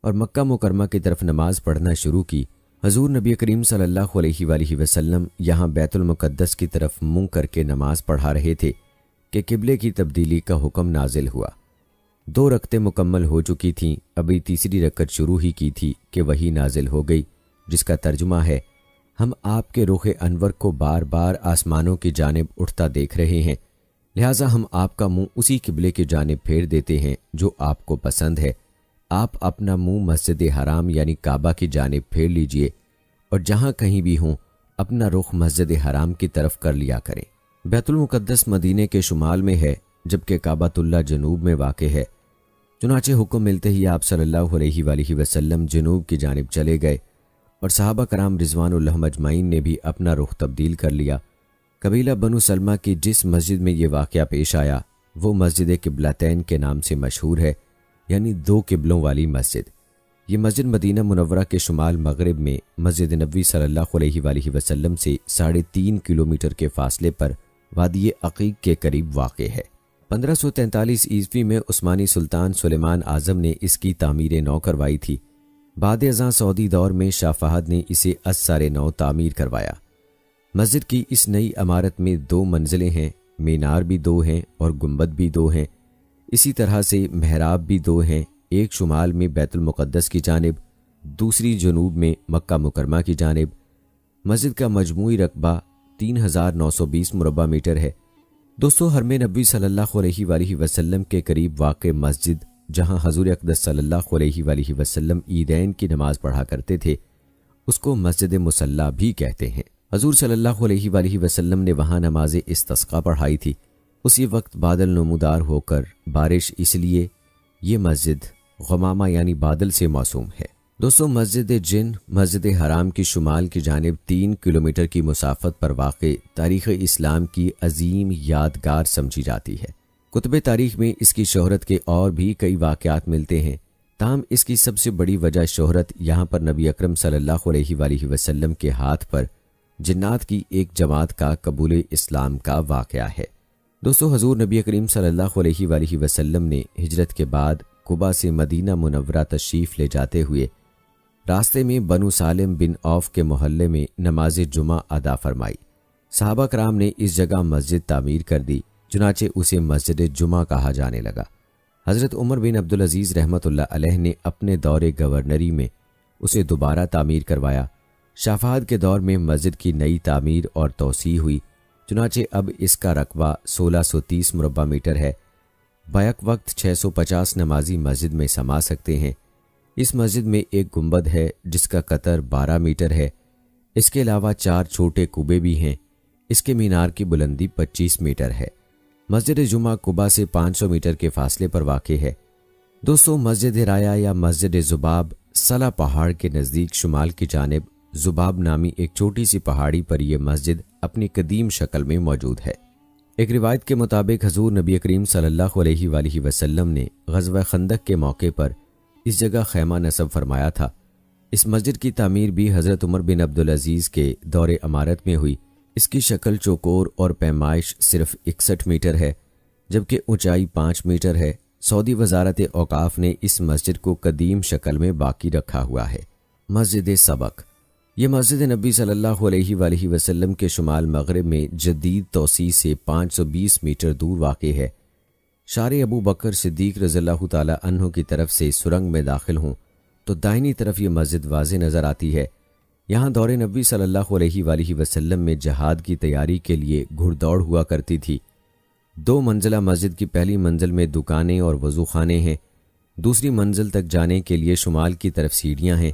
اور مکہ مکرمہ کی طرف نماز پڑھنا شروع کی، حضور نبی کریم صلی اللہ علیہ وآلہ وسلم یہاں بیت المقدس کی طرف منہ کر کے نماز پڑھا رہے تھے کہ قبلے کی تبدیلی کا حکم نازل ہوا۔ 2 رکعتیں مکمل ہو چکی تھیں، ابھی تیسری رکعت شروع ہی کی تھی کہ وہی نازل ہو گئی، جس کا ترجمہ ہے، ہم آپ کے رخ انور کو بار بار آسمانوں کی جانب اٹھتا دیکھ رہے ہیں، لہٰذا ہم آپ کا منہ اسی قبلے کی جانب پھیر دیتے ہیں جو آپ کو پسند ہے۔ آپ اپنا منہ مسجد حرام یعنی کعبہ کی جانب پھیر لیجئے، اور جہاں کہیں بھی ہوں اپنا رخ مسجد حرام کی طرف کر لیا کریں۔ بیت المقدس مدینے کے شمال میں ہے، جبکہ کعبۃ اللہ جنوب میں واقع ہے۔ چنانچہ حکم ملتے ہی آپ صلی اللہ علیہ وآلہ وسلم جنوب کی جانب چلے گئے، اور صحابہ کرام رضوان اللہ مجمعین نے بھی اپنا رخ تبدیل کر لیا۔ قبیلہ بنو سلمہ کی جس مسجد میں یہ واقعہ پیش آیا وہ مسجد قبلتین کے نام سے مشہور ہے، یعنی 2 قبلوں والی مسجد۔ یہ مسجد مدینہ منورہ کے شمال مغرب میں مسجد نبوی صلی اللہ علیہ وآلہ وسلم سے 3.5 کلومیٹر کے فاصلے پر وادی عقیق کے قریب واقع ہے۔ 1543 عیسوی میں عثمانی سلطان سلیمان اعظم نے اس کی تعمیر نو کروائی تھی۔ بعد ازاں سعودی دور میں شاہ فہد نے اسے ازسر نو تعمیر کروایا۔ مسجد کی اس نئی عمارت میں 2 منزلیں ہیں، مینار بھی 2 ہیں اور گنبد بھی 2 ہیں۔ اسی طرح سے محراب بھی 2 ہیں، ایک شمال میں بیت المقدس کی جانب، دوسری جنوب میں مکہ مکرمہ کی جانب۔ مسجد کا مجموعی رقبہ 3920 مربع میٹر ہے۔ دوستو، حرم نبوی صلی اللہ علیہ وآلہ وسلم کے قریب واقع مسجد جہاں حضور اقدس صلی اللہ علیہ وآلہ وسلم عیدین کی نماز پڑھا کرتے تھے، اس کو مسجد مصلی بھی کہتے ہیں۔ حضور صلی اللہ علیہ وآلہ وسلم نے وہاں نماز استسقاء پڑھائی تھی۔ اسی وقت بادل نمودار ہو کر بارش، اس لیے یہ مسجد غمامہ یعنی بادل سے موسوم ہے۔ دوستو، مسجد جن مسجد حرام کی شمال کی جانب 3 کلومیٹر کی مسافت پر واقع تاریخ اسلام کی عظیم یادگار سمجھی جاتی ہے۔ کتب تاریخ میں اس کی شہرت کے اور بھی کئی واقعات ملتے ہیں، تاہم اس کی سب سے بڑی وجہ شہرت یہاں پر نبی اکرم صلی اللہ علیہ وآلہ وسلم کے ہاتھ پر جنات کی ایک جماعت کا قبول اسلام کا واقعہ ہے۔ دوستو، حضور نبی کریم صلی اللہ علیہ وآلہ وسلم نے ہجرت کے بعد قباء سے مدینہ منورہ تشریف لے جاتے ہوئے راستے میں بنو سالم بن عوف کے محلے میں نماز جمعہ ادا فرمائی۔ صحابہ کرام نے اس جگہ مسجد تعمیر کر دی، چنانچہ اسے مسجد جمعہ کہا جانے لگا۔ حضرت عمر بن عبدالعزیز رحمۃ اللہ علیہ نے اپنے دور گورنری میں اسے دوبارہ تعمیر کروایا۔ شاہ فہد کے دور میں مسجد کی نئی تعمیر اور توسیع ہوئی، چنانچہ اب اس کا رقبہ 1630 مربع میٹر ہے۔ بیک وقت 650 نمازی مسجد میں سما سکتے ہیں۔ اس مسجد میں ایک گنبد ہے جس کا قطر 12 میٹر ہے۔ اس کے علاوہ 4 چھوٹے کعبے بھی ہیں۔ اس کے مینار کی بلندی 25 میٹر ہے۔ مسجد جمعہ قباء سے 500 میٹر کے فاصلے پر واقع ہے۔ دوستو، مسجد رایا یا مسجد زباب سلا پہاڑ کے نزدیک شمال کی جانب زباب نامی ایک چھوٹی سی پہاڑی پر یہ مسجد اپنی قدیم شکل میں موجود ہے۔ ایک روایت کے مطابق حضور نبی کریم صلی اللہ علیہ وآلہ وسلم نے غزوہ خندق کے موقع پر اس جگہ خیمہ نصب فرمایا تھا۔ اس مسجد کی تعمیر بھی حضرت عمر بن عبدالعزیز کے دور امارت میں ہوئی۔ اس کی شکل چوکور اور پیمائش صرف 61 میٹر ہے، جبکہ اونچائی 5 میٹر ہے۔ سعودی وزارت اوقاف نے اس مسجد کو قدیم شکل میں باقی رکھا ہوا ہے۔ مسجد سبق یہ مسجد نبی صلی اللہ علیہ وآلہ وسلم کے شمال مغرب میں جدید توسیع سے 520 میٹر دور واقع ہے۔ شارع ابو بکر صدیق رضی اللہ تعالی عنہ کی طرف سے سرنگ میں داخل ہوں تو دائنی طرف یہ مسجد واضح نظر آتی ہے۔ یہاں دور نبی صلی اللہ علیہ وآلہ وسلم میں جہاد کی تیاری کے لیے گھڑ دوڑ ہوا کرتی تھی۔ 2 منزلہ مسجد کی پہلی منزل میں دکانیں اور وضو خانے ہیں، دوسری منزل تک جانے کے لیے شمال کی طرف سیڑھیاں ہیں۔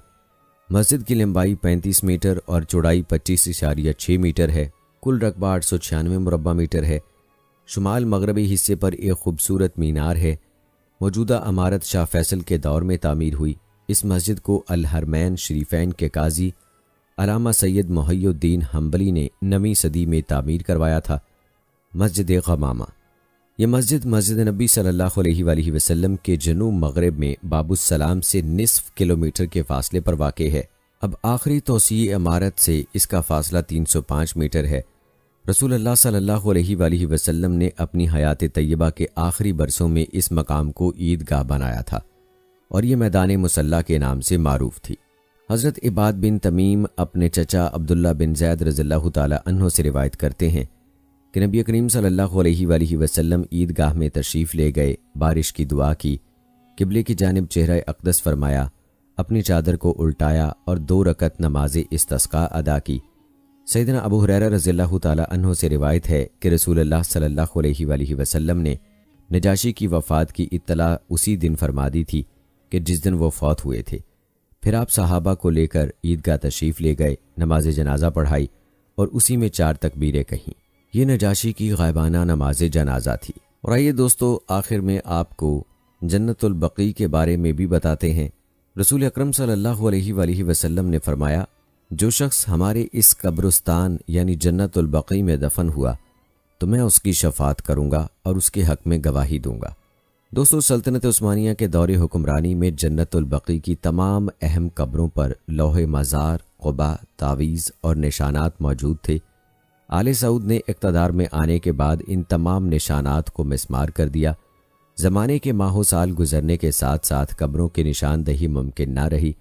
مسجد کی لمبائی 35 میٹر اور چوڑائی 25.6 میٹر ہے، کل رقبہ 896 مربع میٹر ہے۔ شمال مغربی حصے پر ایک خوبصورت مینار ہے۔ موجودہ عمارت شاہ فیصل کے دور میں تعمیر ہوئی۔ اس مسجد کو الحرمین شریفین کے قاضی علامہ سید محی الدین حنبلی نے 9ویں صدی میں تعمیر کروایا تھا۔ مسجد غمامہ، یہ مسجد نبی صلی اللہ علیہ وآلہ وسلم کے جنوب مغرب میں باب السلام سے نصف کلومیٹر کے فاصلے پر واقع ہے۔ اب آخری توسیع عمارت سے اس کا فاصلہ 305 میٹر ہے۔ رسول اللہ صلی اللہ علیہ وآلہ وسلم نے اپنی حیات طیبہ کے آخری برسوں میں اس مقام کو عیدگاہ بنایا تھا اور یہ میدان مصلی کے نام سے معروف تھی۔ حضرت عباد بن تمیم اپنے چچا عبداللہ بن زید رضی اللہ تعالی عنہ سے روایت کرتے ہیں کہ نبی کریم صلی اللہ علیہ وآلہ وسلم عیدگاہ میں تشریف لے گئے، بارش کی دعا کی، قبلے کی جانب چہرہ اقدس فرمایا، اپنی چادر کو الٹایا اور 2 رکعت نماز استسقاء ادا کی۔ سیدنا ابو ہریرہ رضی اللہ تعالی عنہ سے روایت ہے کہ رسول اللہ صلی اللہ علیہ وآلہ وسلم نے نجاشی کی وفات کی اطلاع اسی دن فرما دی تھی کہ جس دن وہ فوت ہوئے تھے۔ پھر آپ صحابہ کو لے کر عیدگاہ تشریف لے گئے، نماز جنازہ پڑھائی اور اسی میں 4 تکبیریں کہیں۔ یہ نجاشی کی غائبانہ نماز جنازہ تھی۔ اور آئیے دوستو، آخر میں آپ کو جنت البقیع کے بارے میں بھی بتاتے ہیں۔ رسول اکرم صلی اللہ علیہ وآلہ وسلم نے فرمایا، جو شخص ہمارے اس قبرستان یعنی جنت البقیع میں دفن ہوا تو میں اس کی شفاعت کروں گا اور اس کے حق میں گواہی دوں گا۔ دوستو، سلطنت عثمانیہ کے دور حکمرانی میں جنت البقیع کی تمام اہم قبروں پر لوح مزار، قبا، تعویذ اور نشانات موجود تھے۔ آل سعود نے اقتدار میں آنے کے بعد ان تمام نشانات کو مسمار کر دیا۔ زمانے کے ماہ و سال گزرنے کے ساتھ ساتھ قبروں کی نشاندہی ممکن نہ رہی،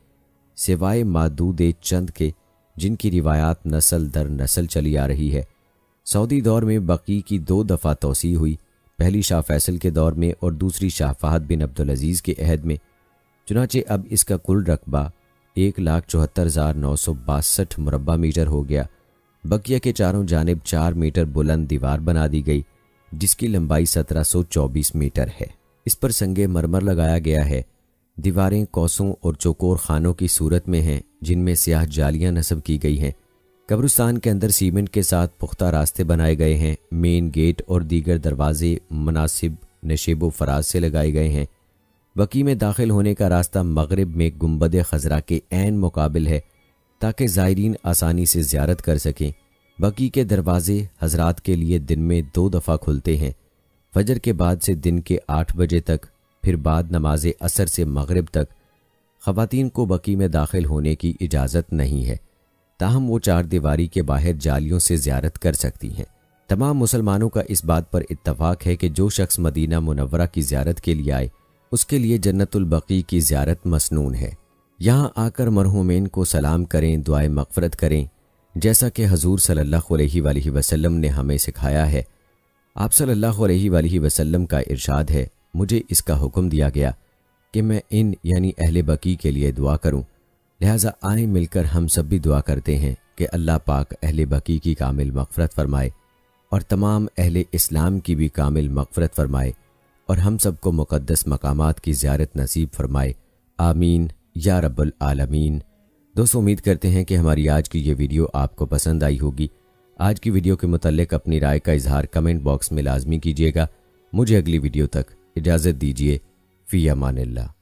سوائے معدود چند کے جن کی روایات نسل در نسل چلی آ رہی ہے۔ سعودی دور میں بقیع کی 2 دفعہ توسیع ہوئی، پہلی شاہ فیصل کے دور میں اور دوسری شاہ فہد بن عبدالعزیز کے عہد میں۔ چنانچہ اب اس کا کل رقبہ 1,74,962 مربع میٹر ہو گیا۔ بقیہ کے چاروں جانب 4 میٹر بلند دیوار بنا دی گئی جس کی لمبائی 1724 میٹر ہے۔ اس پر سنگ مرمر لگایا گیا ہے۔ دیواریں کوسوں اور چوکور خانوں کی صورت میں ہیں جن میں سیاہ جالیاں نصب کی گئی ہیں۔ قبرستان کے اندر سیمنٹ کے ساتھ پختہ راستے بنائے گئے ہیں۔ مین گیٹ اور دیگر دروازے مناسب نشیب و فراز سے لگائے گئے ہیں۔ بقیع میں داخل ہونے کا راستہ مغرب میں گنبد خضرا کے عین مقابل ہے تاکہ زائرین آسانی سے زیارت کر سکیں۔ بقیع کے دروازے حضرات کے لیے دن میں 2 دفعہ کھلتے ہیں، فجر کے بعد سے دن کے 8 بجے تک، پھر بعد نماز عصر سے مغرب تک۔ خواتین کو بقیع میں داخل ہونے کی اجازت نہیں ہے، تاہم وہ 4 دیواری کے باہر جالیوں سے زیارت کر سکتی ہیں۔ تمام مسلمانوں کا اس بات پر اتفاق ہے کہ جو شخص مدینہ منورہ کی زیارت کے لیے آئے اس کے لیے جنت البقیع کی زیارت مسنون ہے۔ یہاں آ کر مرحومین کو سلام کریں، دعائے مغفرت کریں، جیسا کہ حضور صلی اللہ علیہ وآلہ وسلم نے ہمیں سکھایا ہے۔ آپ صلی اللہ علیہ وآلہ وسلم کا ارشاد ہے، مجھے اس کا حکم دیا گیا کہ میں ان یعنی اہل بقیع کے لیے دعا کروں، لہٰذا آئیں مل کر ہم سب بھی دعا کرتے ہیں کہ اللہ پاک اہل بقیع کی کامل مغفرت فرمائے اور تمام اہل اسلام کی بھی کامل مغفرت فرمائے اور ہم سب کو مقدس مقامات کی زیارت نصیب فرمائے، آمین یا رب العالمین۔ دوستو، امید کرتے ہیں کہ ہماری آج کی یہ ویڈیو آپ کو پسند آئی ہوگی۔ آج کی ویڈیو کے متعلق اپنی رائے کا اظہار کمنٹ باکس میں لازمی کیجیے گا۔ مجھے اگلی ویڈیو تک اجازت دیجیے، فی امان اللہ۔